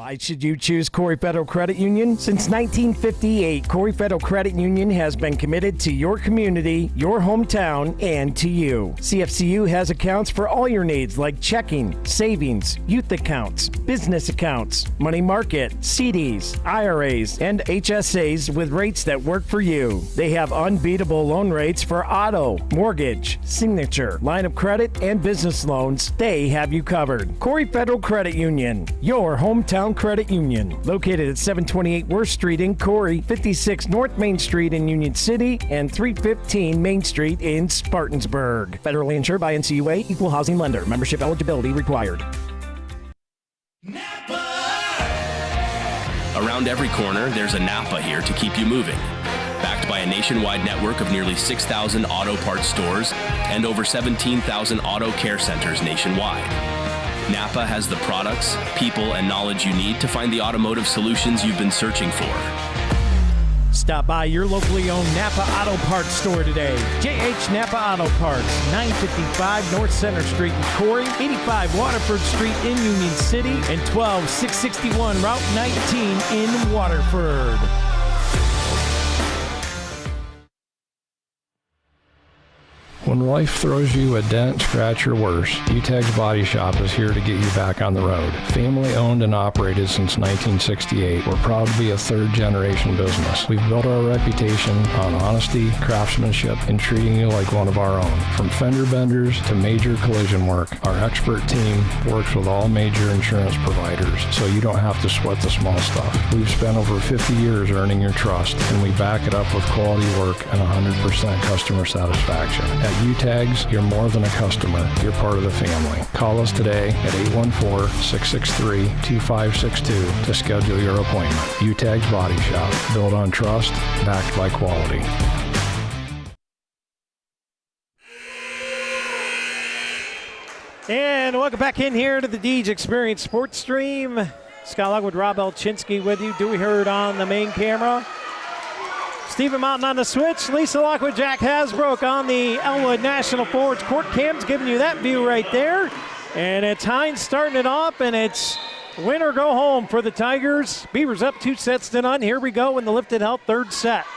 Why should you choose Corry Federal Credit Union? Since 1958, Corry Federal Credit Union has been committed to your community, your hometown, and to you. CFCU has accounts for all your needs like checking, savings, youth accounts, business accounts, money market, CDs, IRAs, and HSAs with rates that work for you. They have unbeatable loan rates for auto, mortgage, signature, line of credit, and business loans. They have you covered. Corry Federal Credit Union, your hometown credit union. Located at 728 Worth Street in Corry, 56 North Main Street in Union City, and 315 Main Street in Spartansburg. Federally insured by NCUA, Equal Housing Lender. Membership eligibility required. Around every corner, there's a Napa here to keep you moving. Backed by a nationwide network of nearly 6,000 auto parts stores and over 17,000 auto care centers nationwide, Napa has the products, people, and knowledge you need to find the automotive solutions you've been searching for. Stop by your locally owned Napa Auto Parts store today. JH Napa Auto Parts, 955 North Center Street in Corry, 85 Waterford Street in Union City, and 12661 Route 19 in Waterford. When life throws you a dent, scratch, or worse, UTAG's Body Shop is here to get you back on the road. Family owned and operated since 1968, we're proud to be a third-generation business. We've built our reputation on honesty, craftsmanship, and treating you like one of our own. From fender benders to major collision work, our expert team works with all major insurance providers, so you don't have to sweat the small stuff. We've spent over 50 years earning your trust, and we back it up with quality work and 100% customer satisfaction. At UTAGS, you're more than a customer, you're part of the family. Call us today at 814-663-2562 to schedule your appointment. UTAGS Body Shop, built on trust, backed by quality. And welcome back in here to the Deej Experience Sports Stream. Scott Lockwood, Rob Elchinski with you. Dewey Hurd on the main camera. Stephen Mountain on the switch. Lisa Lockwood, Jack Hasbrook on the Elmwood National Forwards Court cams, giving you that view right there. And it's Hines starting it off, and it's win or go home for the Tigers. Beavers up 2-0. Here we go in the lifted health third set.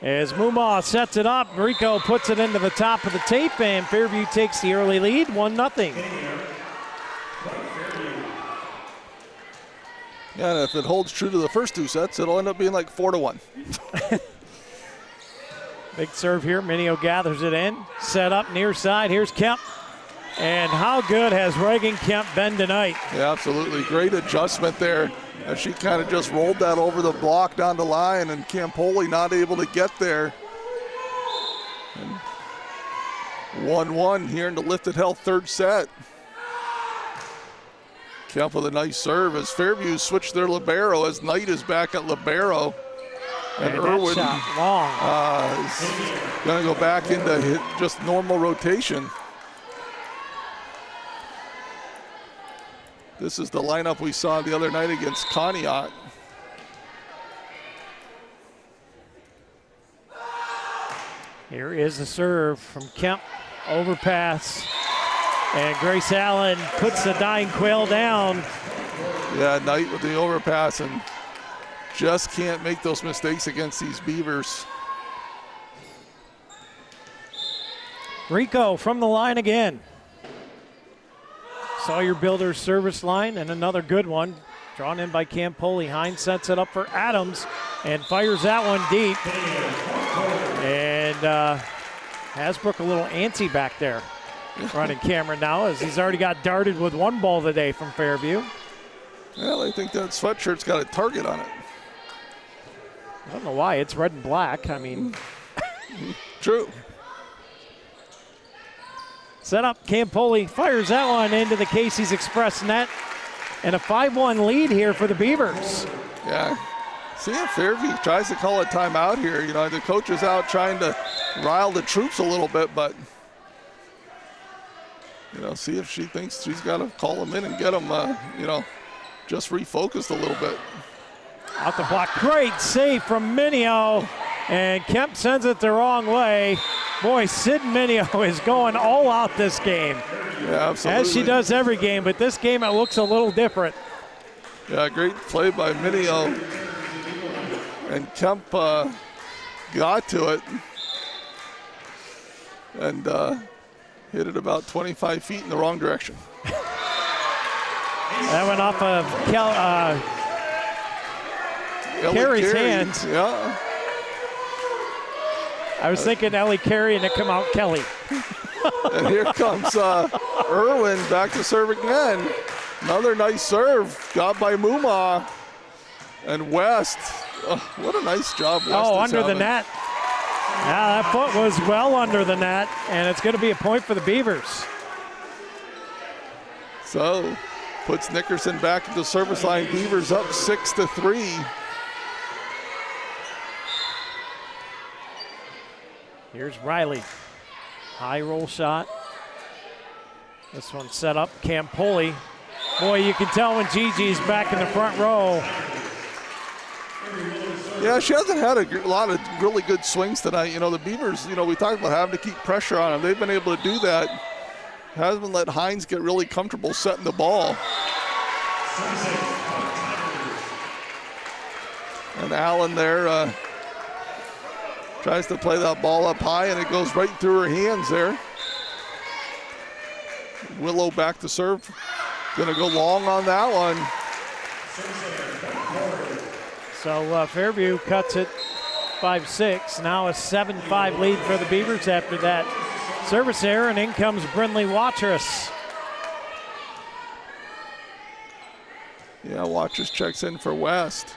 As Mumaw sets it up, Rico puts it into the top of the tape, and Fairview takes the early lead, 1-0. Yeah, and if it holds true to the first two sets, it'll end up being like 4-1. Big serve here. Minio gathers it in. Set up near side. Here's Kemp. And how good has Reagan Kemp been tonight? Yeah, absolutely. Great adjustment there. As she kind of just rolled that over the block down the line, and Campoli not able to get there. 1-1 here in the lifted health third set. Kemp with a nice serve as Fairview switched their libero as Knight is back at libero. And Irwin is going to go back into just normal rotation. This is the lineup we saw the other night against Conneaut. Here is the serve from Kemp. Overpass. And Grace Allen puts the Dying Quail down. Yeah, Knight with the overpass and just can't make those mistakes against these Beavers. Rico from the line again. Sawyer Builders service line, and another good one. Drawn in by Campoli. Hines sets it up for Adams and fires that one deep. And Hasbrook a little antsy back there. Running camera now as he's already got darted with one ball today from Fairview. Well, I think that sweatshirt's got a target on it. I don't know why. It's red and black. I mean. True. Set up. Campoli fires that one into the Casey's Express net. And a 5-1 lead here for the Beavers. Yeah. See if Fairview tries to call a timeout here. You know, the coach is out trying to rile the troops a little bit, but you know, see if she thinks she's got to call them in and get them, you know, just refocused a little bit. Out the block. Great save from Minio. And Kemp sends it the wrong way. Boy, Sid Minio is going all out this game. Yeah, absolutely. As she does every game, but this game it looks a little different. Yeah, great play by Minio. And Kemp got to it. And hit it about 25 feet in the wrong direction. That went off of Carey's hands. Yeah. I was thinking Ellie Carey, and it come out Kelly. And here comes Irwin back to serve again. Another nice serve got by Muma. And West, what a nice job West is under having. the net. Yeah, that foot was well under the net, and it's going to be a point for the Beavers. So, puts Nickerson back at the service line. Beavers up 6-3. Here's Riley. High roll shot. This one set up. Campoli. Boy, you can tell when Gigi's back in the front row. Yeah, she hasn't had a lot of really good swings tonight. The Beavers, we talked about having to keep pressure on them. They've been able to do that. Hasn't let Hines get really comfortable setting the ball. And Allen there tries to play that ball up high, and it goes right through her hands there. Willow back to serve. Gonna go long on that one. So Fairview cuts it 5-6. Now a 7-5 lead for the Beavers after that service error, and in comes Brindley Watrous. Yeah, Watrous checks in for West.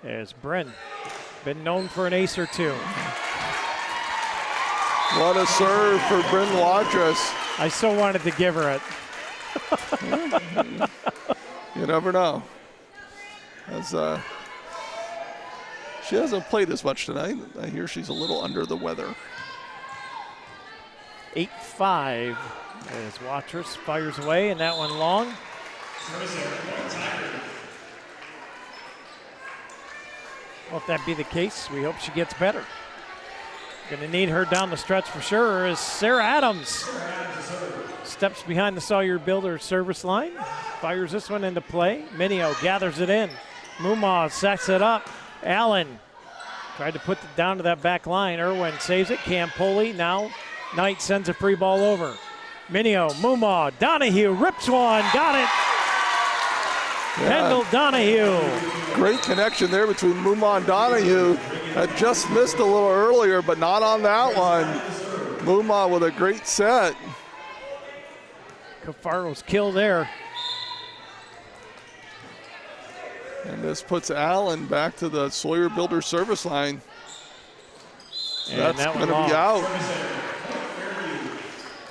There's Bryn. Been known for an ace or two. What a serve for Bryn Watrous. I still wanted to give her it. You never know. As she hasn't played as much tonight. I hear she's a little under the weather. 8-5 as Watrous fires away, and that one long. Well, if that be the case, we hope she gets better. Going to need her down the stretch for sure as Sarah Adams steps behind the Sawyer Builder service line. Fires this one into play. Minio gathers it in. Mumaw sets it up. Allen tried to put it down to that back line. Irwin saves it. Campoli now. Knight sends a free ball over. Minio, Mumaw, Donahue rips one. Got it. Yeah. Kendall Donahue. Great connection there between Mumaw and Donahue. Had just missed a little earlier, but not on that one. Mumaw with a great set. Cafaro's kill there. And this puts Allen back to the Sawyer Builder service line. And that's going to be out.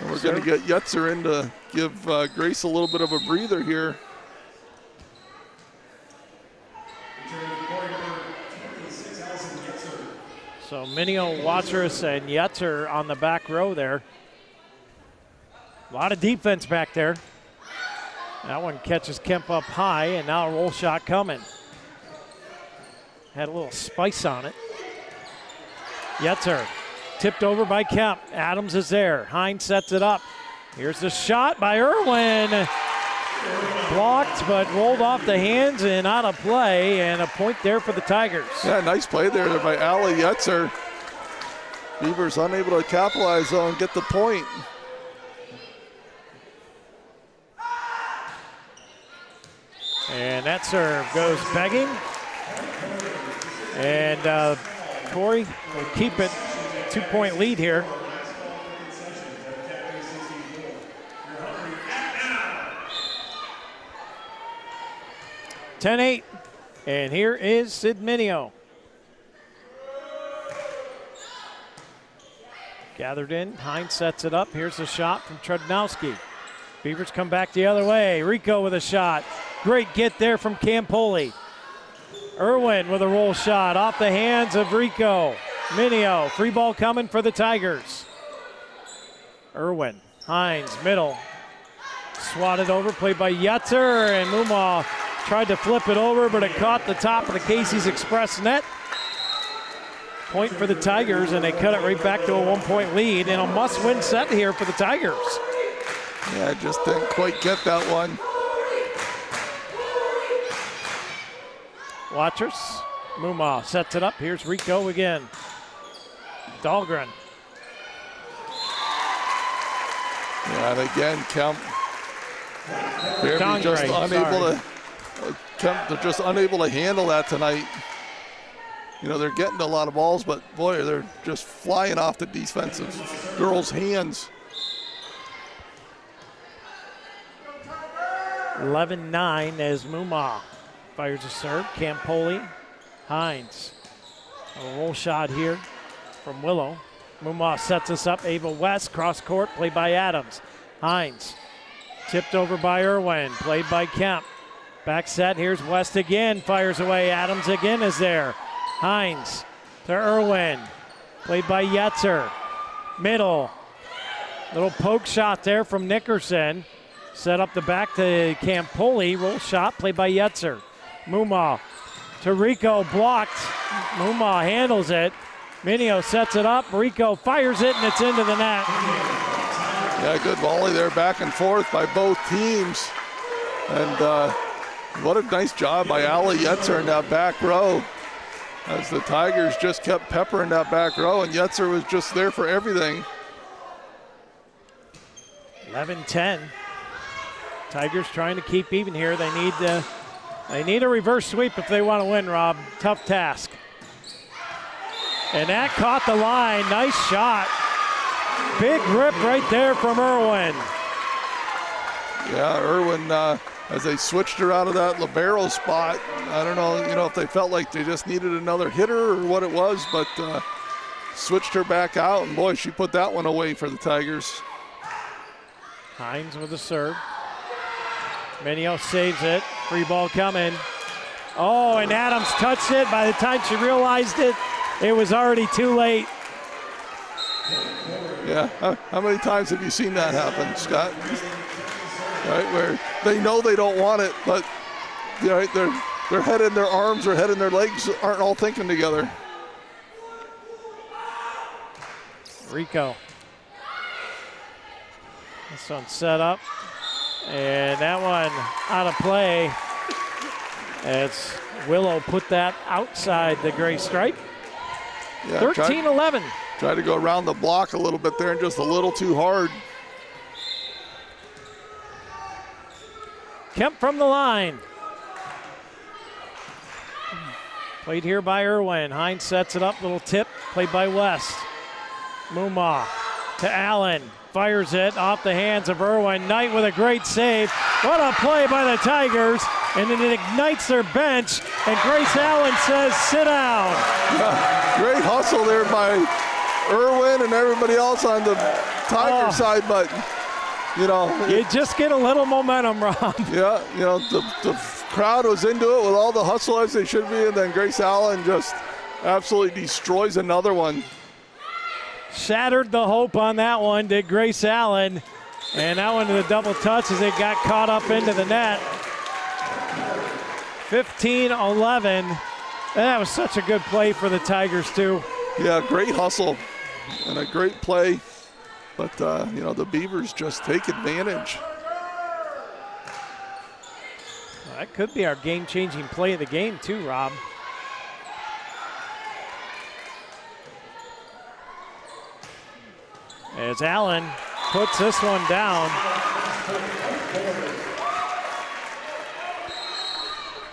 And we're going to get Yetzer in to give Grace a little bit of a breather here. So Minio, Watrous, and Yetzer on the back row there. A lot of defense back there. That one catches Kemp up high, and now a roll shot coming. Had a little spice on it. Yetzer tipped over by Kemp. Adams is there. Hines sets it up. Here's the shot by Irwin. Blocked, but rolled off the hands and out of play, and a point there for the Tigers. Yeah, nice play there by Ali Yetzer. Beavers unable to capitalize on and get the point. And that serve goes begging. And Corey will keep it. 2-point lead here. (10-8), and here is Sid Minio. Gathered in, Hines sets it up. Here's the shot from Trudnowski. Beavers come back the other way. Rico with a shot. Great get there from Campoli. Irwin with a roll shot off the hands of Rico. Minio, free ball coming for the Tigers. Irwin, Hines, middle. Swatted over, played by Yetzer, and Mumaw tried to flip it over, but it caught the top of the Casey's Express net. Point for the Tigers, and they cut it right back to a 1-point lead, and a must-win set here for the Tigers. Yeah, just didn't quite get that one. Watrous, Mumaw sets it up. Here's Rico again. Dahlgren. Yeah, and again, Kemp. Fairview just unable to. Kemp, they're just unable to handle that tonight. They're getting a lot of balls, but boy, they're just flying off the defensive girls' hands. 11-9 as Mumaw fires a serve. Campoli, Hines. A roll shot here from Willow. Mumaw sets us up. Ava West, cross court, played by Adams. Hines, tipped over by Irwin, played by Kemp. Back set, here's West again, fires away. Adams again is there. Hines to Irwin. Played by Yetzer. Middle. Little poke shot there from Nickerson. Set up the back to Campoli. Roll shot played by Yetzer. Muma to Rico, blocked. Muma handles it. Minio sets it up. Rico fires it, and it's into the net. Yeah, good volley there, back and forth by both teams. And what a nice job by Ali Yetzer in that back row, as the Tigers just kept peppering that back row, and Yetzer was just there for everything. 11-10. Tigers trying to keep even here. They need a reverse sweep if they want to win, Rob. Tough task. And that caught the line. Nice shot. Big rip right there from Irwin. Yeah, Irwin, as they switched her out of that libero spot, I don't know, if they felt like they just needed another hitter or what it was, but switched her back out, and boy, she put that one away for the Tigers. Hines with a serve. Minio saves it. Free ball coming. Oh, and Adams touched it. By the time she realized it, it was already too late. Yeah, how many times have you seen that happen, Scott? Right, where they know they don't want it, but their head and their arms or head and their legs aren't all thinking together. Rico. This one set up, and that one out of play as Willow put that outside the gray stripe. Yeah, 13-11. Tried to go around the block a little bit there and just a little too hard. Kemp from the line. Played here by Irwin. Hines sets it up, little tip, played by West. Muma to Allen. Fires it off the hands of Irwin. Knight with a great save. What a play by the Tigers. And it ignites their bench. And Grace Allen says, sit down. Yeah, great hustle there by Irwin and everybody else on the Tiger side, but you just get a little momentum, Rob. Yeah, the crowd was into it with all the hustle as they should be, and then Grace Allen just absolutely destroys another one. Shattered the hope on that one, did Grace Allen. And that one to the double touch as it got caught up into the net. 15-11. That was such a good play for the Tigers, too. Yeah, great hustle and a great play. But, the Beavers just take advantage. Well, that could be our game-changing play of the game, too, Rob. As Allen puts this one down.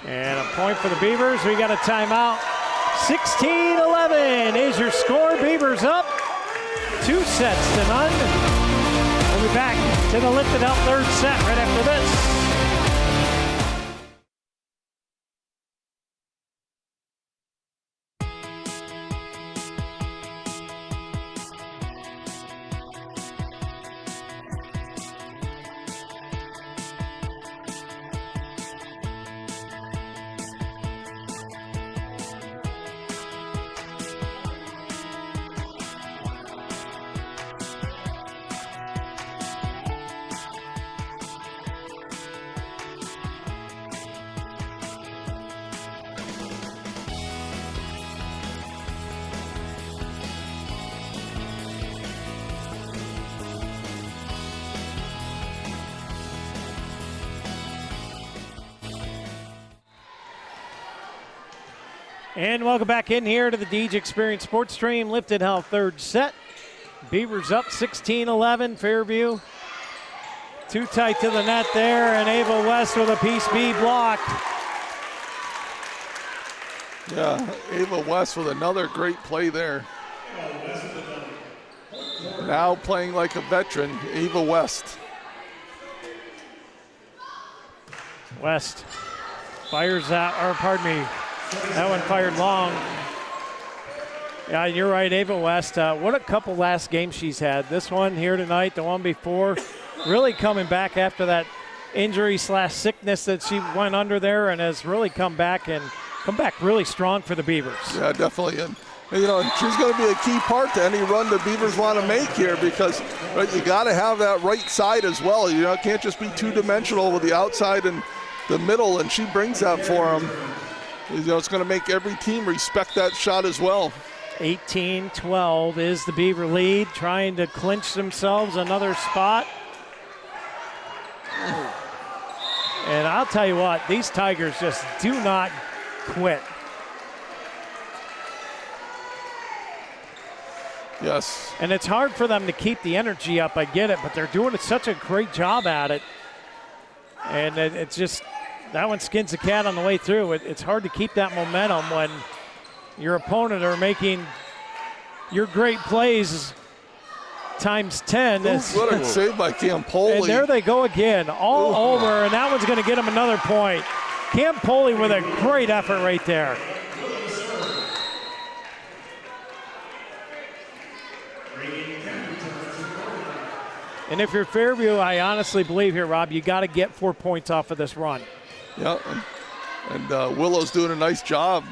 And a point for the Beavers. We got a timeout. 16-11 is your score. Beavers up 2-0. We'll be back to the lifted out third set right after this. And welcome back in here to the Deej Experience Sports Stream. Lifted Health third set. Beavers up 16-11. Fairview too tight to the net there, and Ava West with a piece B block. Yeah, Ava West with another great play there. Now playing like a veteran, Ava West. West fires out, or pardon me, that one fired long. Yeah, you're right, Ava West. What a couple last games she's had. This one here tonight, the one before, really coming back after that injury/sickness that she went under there, and has really come back really strong for the Beavers. Yeah, definitely. And You know, she's going to be a key part to any run the Beavers want to make here because you got to have that right side as well. You know, it can't just be two-dimensional with the outside and the middle, and she brings that for them. You know, it's going to make every team respect that shot as well. 18-12 is the Beaver lead, trying to clinch themselves another spot. And I'll tell you what, these Tigers just do not quit. Yes. And it's hard for them to keep the energy up, I get it, but they're doing such a great job at it. And it's just, that one skins the cat on the way through. It's hard to keep that momentum when your opponent are making your great plays times 10. What a save by Campoli. And there they go again, all over, and that one's going to get them another point. Campoli with a great effort right there. And if you're Fairview, I honestly believe here, Rob, you got to get 4 points off of this run. Yeah, and Willow's doing a nice job.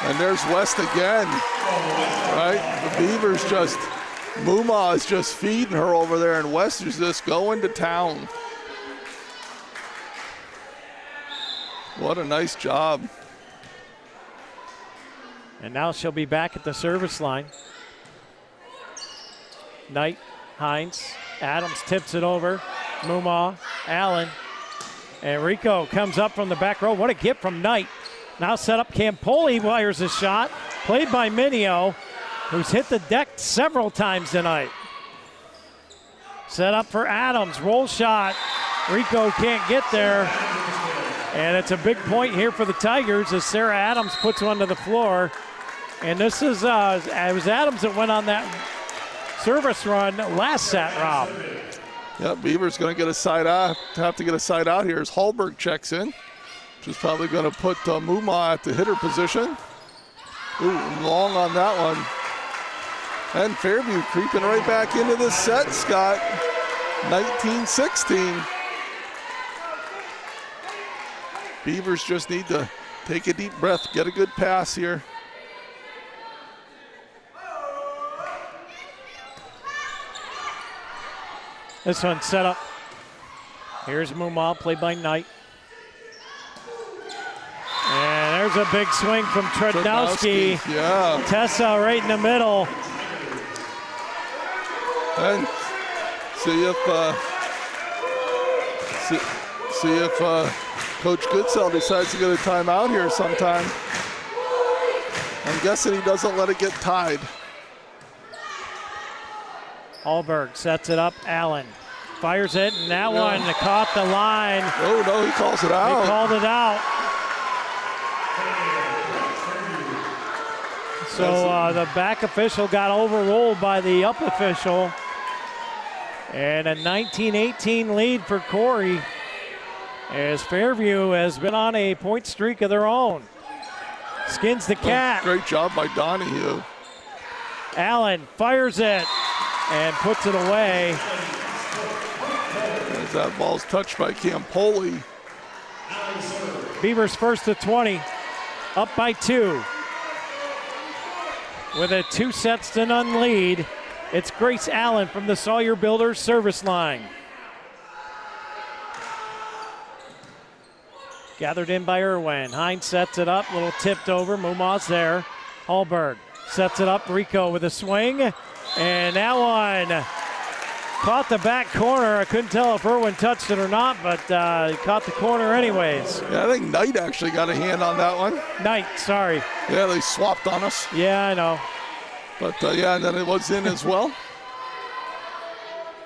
And there's West again, right? The Beavers just, Muma is just feeding her over there, and West is just going to town. What a nice job. And now she'll be back at the service line. Knight, Hines, Adams tips it over. Muma, Allen, and Rico comes up from the back row. What a gift from Knight. Now set up, Campoli wires a shot. Played by Minio, who's hit the deck several times tonight. Set up for Adams, roll shot. Rico can't get there. And it's a big point here for the Tigers as Sarah Adams puts one to the floor. And this is, it was Adams that went on that service run last set, Rob. Yeah, Beaver's going to get a side out. Have to get a side out here as Hallberg checks in. Which is probably going to put Muma at the hitter position. Ooh, long on that one. And Fairview creeping right back into this set, Scott. 19-16. Beavers just need to take a deep breath, get a good pass here. This one set up. Here's Muma, played by Knight. And there's a big swing from Trudnowski. Yeah. Tessa right in the middle. And see if Coach Goodsell decides to get a timeout here sometime. I'm guessing he doesn't let it get tied. Hallberg sets it up. Allen fires it, and that one caught the line. Oh, no, he calls it out. He called it out. So the back official got overruled by the up official. And a 19-18 lead for Corry as Fairview has been on a point streak of their own. Skins the cat. Great job by Donahue. Allen fires it and puts it away. As that ball's touched by Campoli. Beavers first to 20, up by 2. With a 2-0 lead, it's Grace Allen from the Sawyer Builders service line. Gathered in by Irwin. Hines sets it up, little tipped over. Muma's there. Hallberg sets it up. Rico with a swing. And that one caught the back corner. I couldn't tell if Irwin touched it or not, but he caught the corner anyways. Yeah, I think Knight actually got a hand on that one. Knight, sorry. Yeah, they swapped on us. Yeah, I know. But yeah, and then it was in as well.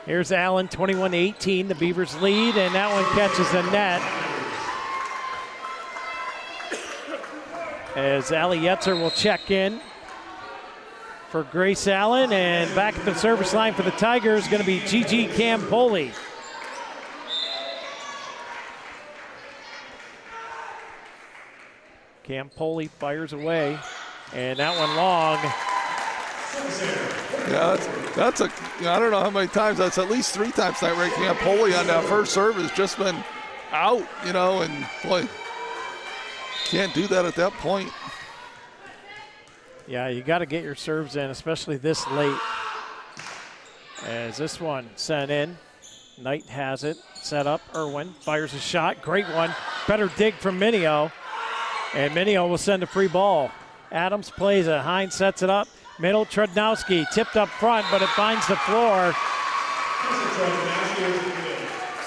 Here's Allen, 21-18, the Beavers lead, and that one catches the net. As Ali Yetzer will check in for Grace Allen, and back at the service line for the Tigers going to be Gigi Campoli. Campoli fires away, and that one long. Yeah, that's I don't know how many times, that's at least 3 times tonight where Campoli on that first serve has just been out, you know, and boy, can't do that at that point. Yeah, you got to get your serves in, especially this late. As this one sent in, Knight has it, set up, Irwin fires a shot, great one, better dig from Minio, and Minio will send a free ball. Adams plays it, Hines sets it up, middle, Trudnowski tipped up front, but it finds the floor.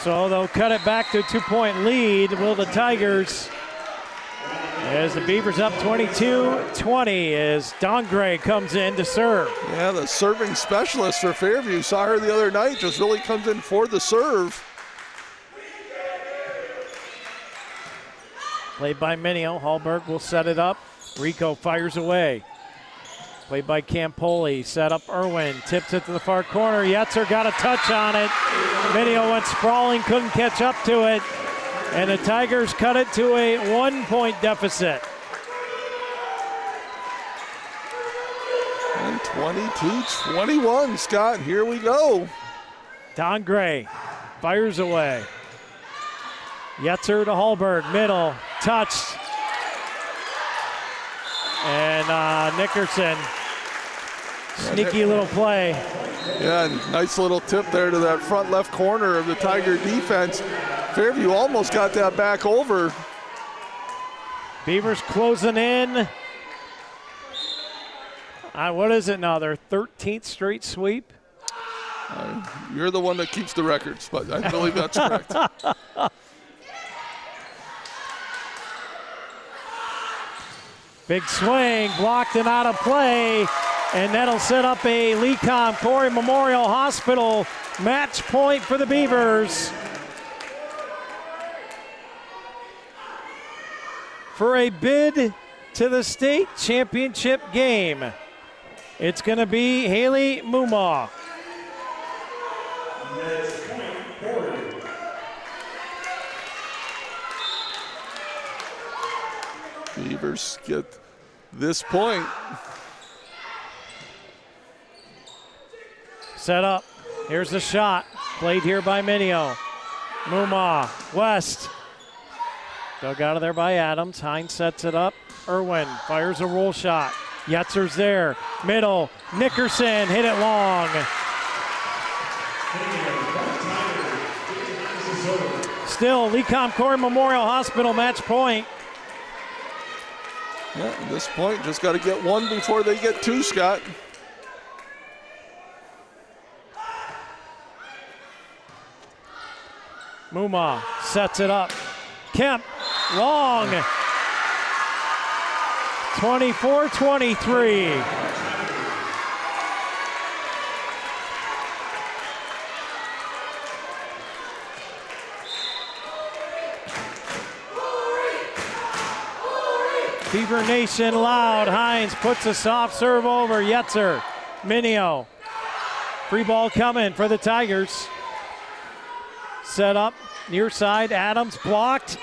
So they'll cut it back to a 2-point lead. Will the Tigers? As the Beavers up 22-20 as Dongre comes in to serve. Yeah, the serving specialist for Fairview. Saw her the other night, just really comes in for the serve. Played by Minio. Hallberg will set it up. Rico fires away. Played by Campoli. Set up Irwin. Tips it to the far corner. Yetzer got a touch on it. Minio went sprawling, couldn't catch up to it. And the Tigers cut it to a 1-point deficit. And 22-21, Scott. Here we go. Dongre fires away. Yetzer to Hallberg. Middle. Touched. And Nickerson. Sneaky little play. Yeah, nice little tip there to that front left corner of the Tiger defense. Fairview almost got that back over. Beavers closing in. What is it now? Their 13th straight sweep? You're the one that keeps the records, but I believe that's correct. Big swing, blocked and out of play. And that'll set up a Lecom Corry Memorial Hospital match point for the Beavers. For a bid to the state championship game. It's going to be Haley Mumma. Beavers get this point. Set up. Here's the shot. Played here by Minio. Mumma, West. Dug out of there by Adams. Hines sets it up. Irwin fires a roll shot. Yetzer's there. Middle. Nickerson hit it long. Still, Lecom Corry Memorial Hospital match point. Yeah, at this point, just got to get one before they get two, Scott. Mumma sets it up. Kemp, long. 24-23. Beaver Nation loud. Hines puts a soft serve over Yetzer. Minio. Free ball coming for the Tigers. Set up near side. Adams blocked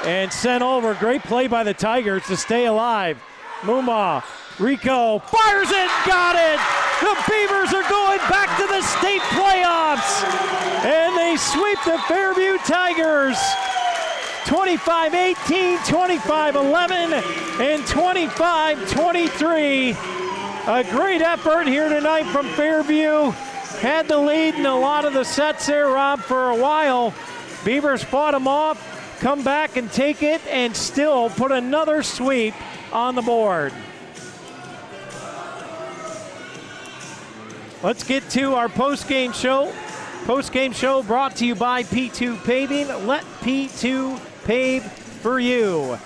and sent over. Great play by the Tigers to stay alive. Mumma, Rico fires it, got it. The Beavers are going back to the state playoffs, and they sweep the Fairview Tigers. 25-18, 25-11, and 25-23. A great effort here tonight from Fairview. Had the lead in a lot of the sets there, Rob, for a while. Beavers fought them off, come back and take it, and still put another sweep on the board. Let's get to our post-game show. Post-game show brought to you by P2 Paving. Let P2 pave for you.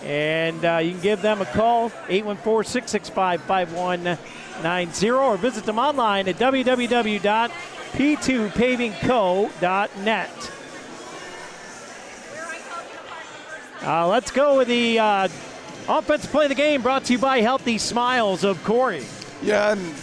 And you can give them a call, 814-665-5190, or visit them online at www.p2pavingco.net. Let's go with the offensive play of the game, brought to you by Healthy Smiles of Corry. Yeah, and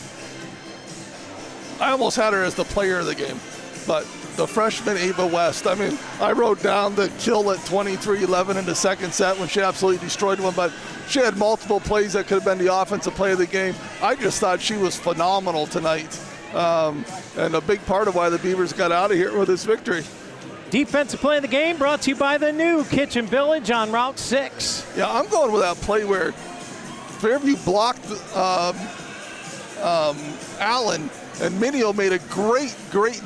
I almost had her as the player of the game, but the freshman Ava West, I mean, I wrote down the kill at 23-11 in the second set when she absolutely destroyed one, but she had multiple plays that could have been the offensive play of the game. I just thought she was phenomenal tonight, and a big part of why the Beavers got out of here with this victory. Defensive play of the game brought to you by the new Kitchen Village on Route 6. Yeah, I'm going with that play where Fairview blocked Allen, and Minio made a great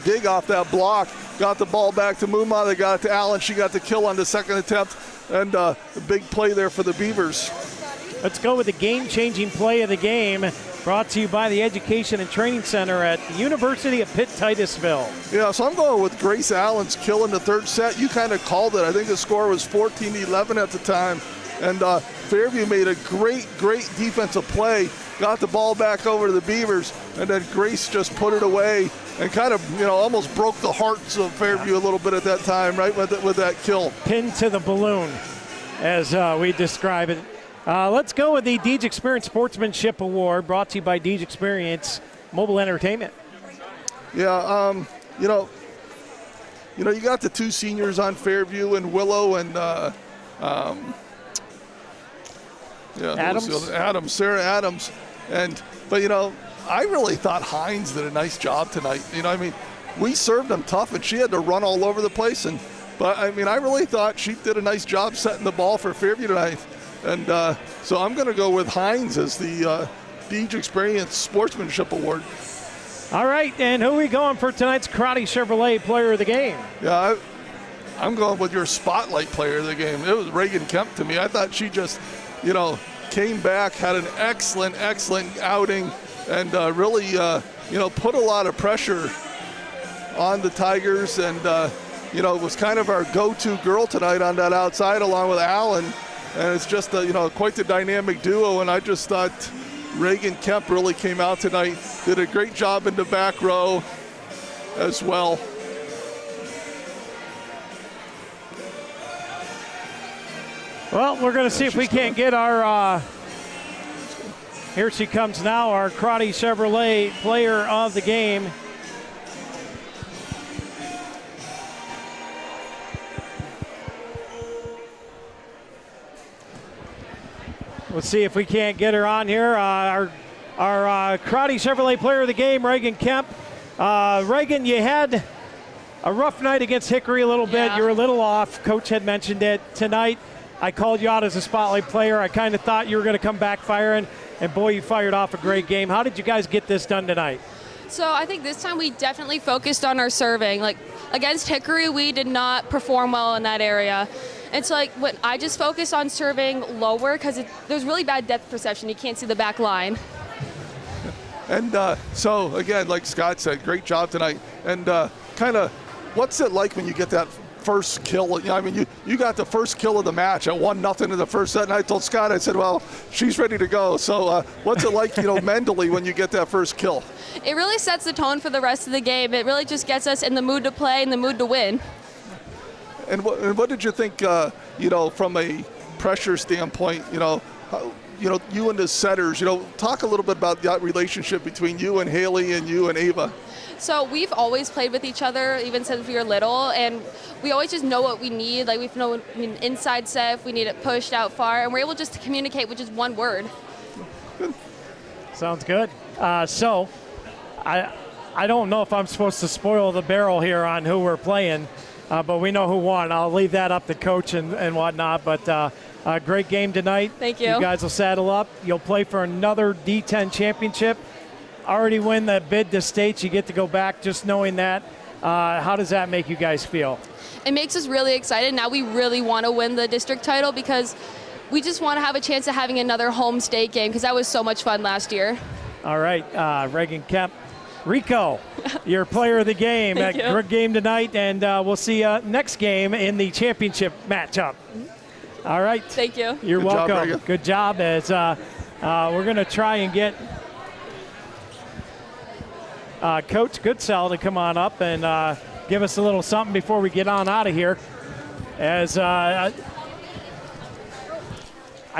dig off that block. Got the ball back to Muma. They got it to Allen. She got the kill on the second attempt, and a big play there for the Beavers. Let's go with the game-changing play of the game, brought to you by the Education and Training Center at the University of Pitt-Titusville. Yeah, so I'm going with Grace Allen's kill in the third set. You kind of called it. I think the score was 14-11 at the time, and Fairview made a great defensive play, got the ball back over to the Beavers, and then Grace just put it away and kind of, almost broke the hearts of Fairview a little bit at that time, right, with that kill. Pinned to the balloon, as we describe it. Let's go with the Deej Experience Sportsmanship Award, brought to you by Deej Experience Mobile Entertainment. Yeah, you got the two seniors on Fairview and Willow and Sarah Adams, but I really thought Hines did a nice job tonight. We served them tough, and she had to run all over the place, but I really thought she did a nice job setting the ball for Fairview tonight. And so I'm going to go with Hines as the Deej Experience Sportsmanship Award. All right, and who are we going for tonight's Karate Chevrolet Player of the Game? Yeah, I'm going with your Spotlight Player of the Game. It was Reagan Kemp to me. I thought she just, came back, had an excellent outing, and really, put a lot of pressure on the Tigers, and, was kind of our go-to girl tonight on that outside along with Allen. And it's just, quite the dynamic duo, and I just thought Reagan Kemp really came out tonight, did a great job in the back row as well. Well, we're going to see if we can't get our, here she comes now, our Karate Chevrolet Player of the Game. Let's see if we can't get her on here. Our Karate Chevrolet Player of the Game, Reagan Kemp. Reagan, you had a rough night against Hickory a little bit. You were a little off. Coach had mentioned it. Tonight, I called you out as a spotlight player. I kind of thought you were going to come back firing, and boy, you fired off a great game. How did you guys get this done tonight? So I think this time we definitely focused on our serving. Like against Hickory, we did not perform well in that area. And so when I just focus on serving lower because there's really bad depth perception. You can't see the back line. And so, again, like Scott said, great job tonight. And kind of what's it like when you get that first kill? You got the first kill of the match at 1-0 in the first set. And I told Scott, I said, well, she's ready to go. So what's it like, mentally when you get that first kill? It really sets the tone for the rest of the game. It really just gets us in the mood to play, in the mood to win. And what did you think, from a pressure standpoint, you and the setters, talk a little bit about that relationship between you and Haley and you and Ava. So we've always played with each other, even since we were little, and we always just know what we need. Like we know we need an inside set, if we need it pushed out far, and we're able just to communicate with just one word. Good. Sounds good. So I don't know if I'm supposed to spoil the barrel here on who we're playing. But we know who won. I'll leave that up to coach and whatnot. But great game tonight. Thank you. You guys will saddle up. You'll play for another D-10 championship. Already win the bid to states. You get to go back just knowing that. How does that make you guys feel? It makes us really excited. Now we really want to win the district title because we just want to have a chance of having another home state game because that was so much fun last year. All right, Reagan Kemp. Rico, your player of the game. Good game tonight, and we'll see you next game in the championship matchup. All right. Thank you. You're Good welcome. Job, good job. As we're going to try and get Coach Goodsell to come on up and give us a little something before we get on out of here. As I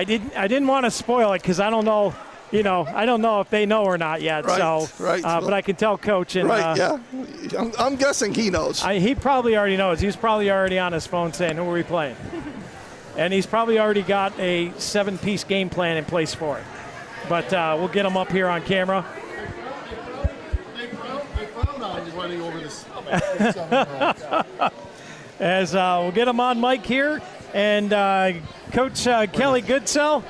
didn't want to spoil it because I don't know. I don't know if they know or not yet. Right. But I can tell Coach. And, yeah. I'm guessing he knows. He probably already knows. He's probably already on his phone saying, who are we playing? And he's probably already got a 7-piece game plan in place for it. But we'll get him up here on camera. As we'll get him on mic here. And Coach Kelly Goodsell,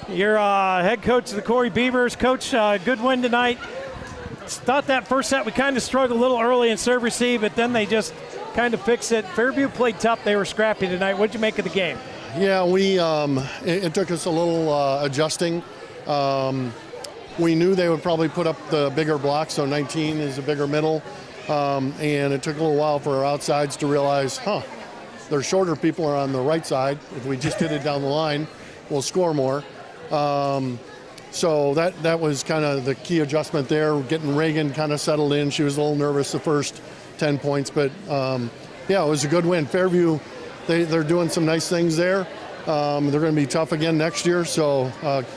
You're head coach of the Corry Beavers. Coach, good win tonight. Thought that first set we kind of struggled a little early in serve receive, but then they just kind of fixed it. Fairview played tough. They were scrappy tonight. What'd you make of the game? Yeah, it took us a little adjusting. We knew they would probably put up the bigger block, so 19 is a bigger middle. And it took a little while for our outsides to realize, their shorter people are on the right side. If we just hit it down the line, we'll score more. So that was kind of the key adjustment there, getting Reagan kind of settled in. She was a little nervous the first 10 points, but yeah, it was a good win. Fairview, they're doing some nice things there. They're going to be tough again next year, so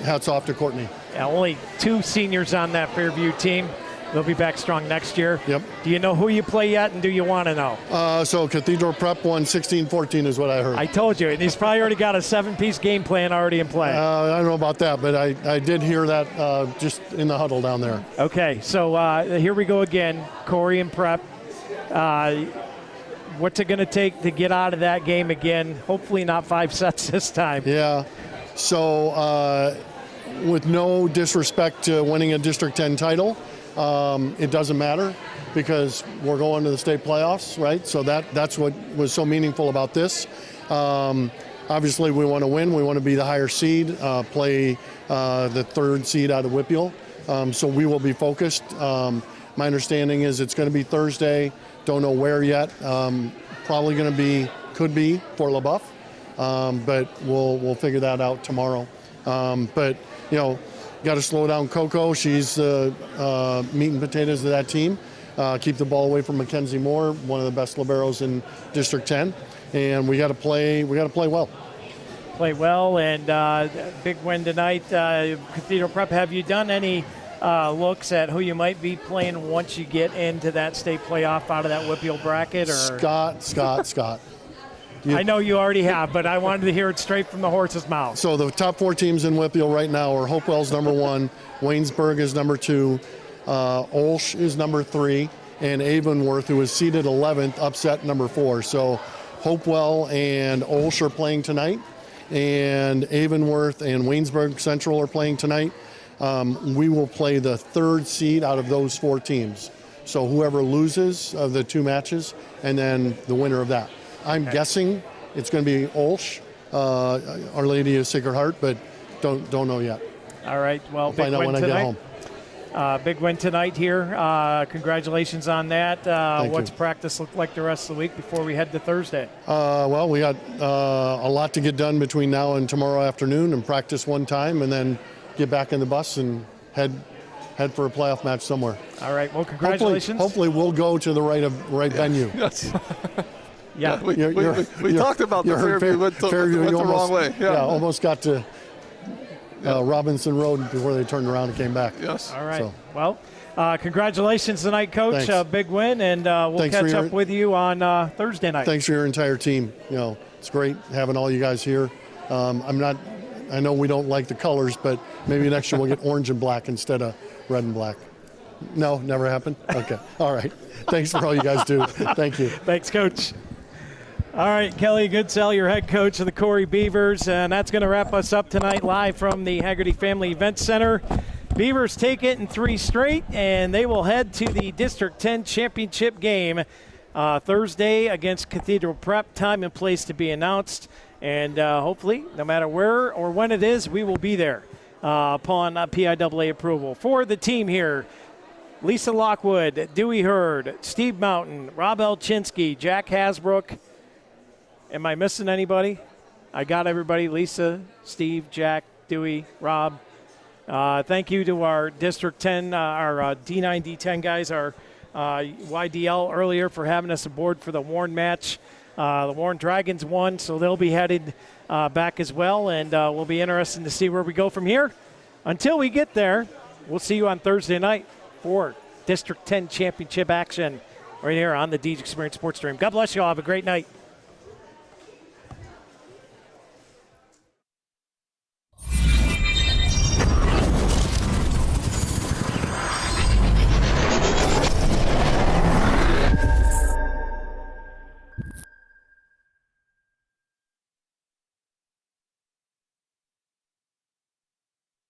hats off to Courtney. Yeah, only 2 seniors on that Fairview team. They'll be back strong next year. Yep. Do you know who you play yet, and do you want to know? So Cathedral Prep won 16-14 is what I heard. I told you. He's probably already got a 7-piece game plan already in play. I don't know about that, but I did hear that just in the huddle down there. Okay, so here we go again, Corry and Prep. What's it going to take to get out of that game again? Hopefully not 5 sets this time. Yeah. So with no disrespect to winning a District 10 title, it doesn't matter because we're going to the state playoffs, right? So that's what was so meaningful about this. Obviously, we want to win. We want to be the higher seed, play the 3rd seed out of Whippeal. So we will be focused. My understanding is it's going to be Thursday. Don't know where yet. Probably going to be, could be Fort LaBeouf, but we'll figure that out tomorrow. But got to slow down Coco. She's the meat and potatoes of that team. Keep the ball away from Mackenzie Moore, one of the best liberos in District 10, and we got to play well. Play well, and big win tonight. Cathedral Prep, have you done any looks at who you might be playing once you get into that state playoff out of that Whippeal bracket? Or Scott. I know you already have, but I wanted to hear it straight from the horse's mouth. So the top 4 teams in Whippeal right now are Hopewell's number 1, Waynesburg is number 2, Olsh is number 3, and Avonworth, who is seeded 11th, upset number 4. So Hopewell and Olsh are playing tonight, and Avonworth and Waynesburg Central are playing tonight. We will play the 3rd seed out of those 4 teams. So whoever loses of the 2 matches, and then the winner of that. I'm guessing it's going to be Olsh, Our Lady of Sacred Heart, but don't know yet. All right. Well, I'll find out when I get home. Big win tonight here. Congratulations on that. What's practice look like the rest of the week before we head to Thursday? Well, we got a lot to get done between now and tomorrow afternoon, and practice one time, and then get back in the bus and head for a playoff match somewhere. All right. Well, congratulations. Hopefully we'll go to the right venue. Yes. Yeah. We talked about the Fairview went the wrong way. Yeah, almost got to Robinson Road before they turned around and came back. Yes. All right. So. Well, congratulations tonight, Coach. Big win, and we'll catch up with you on Thursday night. Thanks for your entire team. It's great having all you guys here. I know we don't like the colors, but maybe next year we'll get orange and black instead of red and black. No, never happened? Okay. All right. Thanks for all you guys do. Thank you. Thanks, Coach. All right, Kelly Goodsell, your head coach of the Corry Beavers, and that's going to wrap us up tonight live from the Haggerty Family Event Center. Beavers take it in 3 straight, and they will head to the District 10 championship game Thursday against Cathedral Prep. Time and place to be announced, and hopefully, no matter where or when it is, we will be there upon PIAA approval. For the team here, Lisa Lockwood, Dewey Hurd, Steve Mountain, Rob Elchinsky, Jack Hasbrook. Am I missing anybody? I got everybody. Lisa, Steve, Jack, Dewey, Rob. Thank you to our District 10, our D9, D10 guys, our YDL earlier for having us aboard for the Warren match. The Warren Dragons won, so they'll be headed back as well, and we'll be interested to see where we go from here. Until we get there, we'll see you on Thursday night for District 10 championship action right here on the Deej Experience Sports Stream. God bless you all. Have a great night.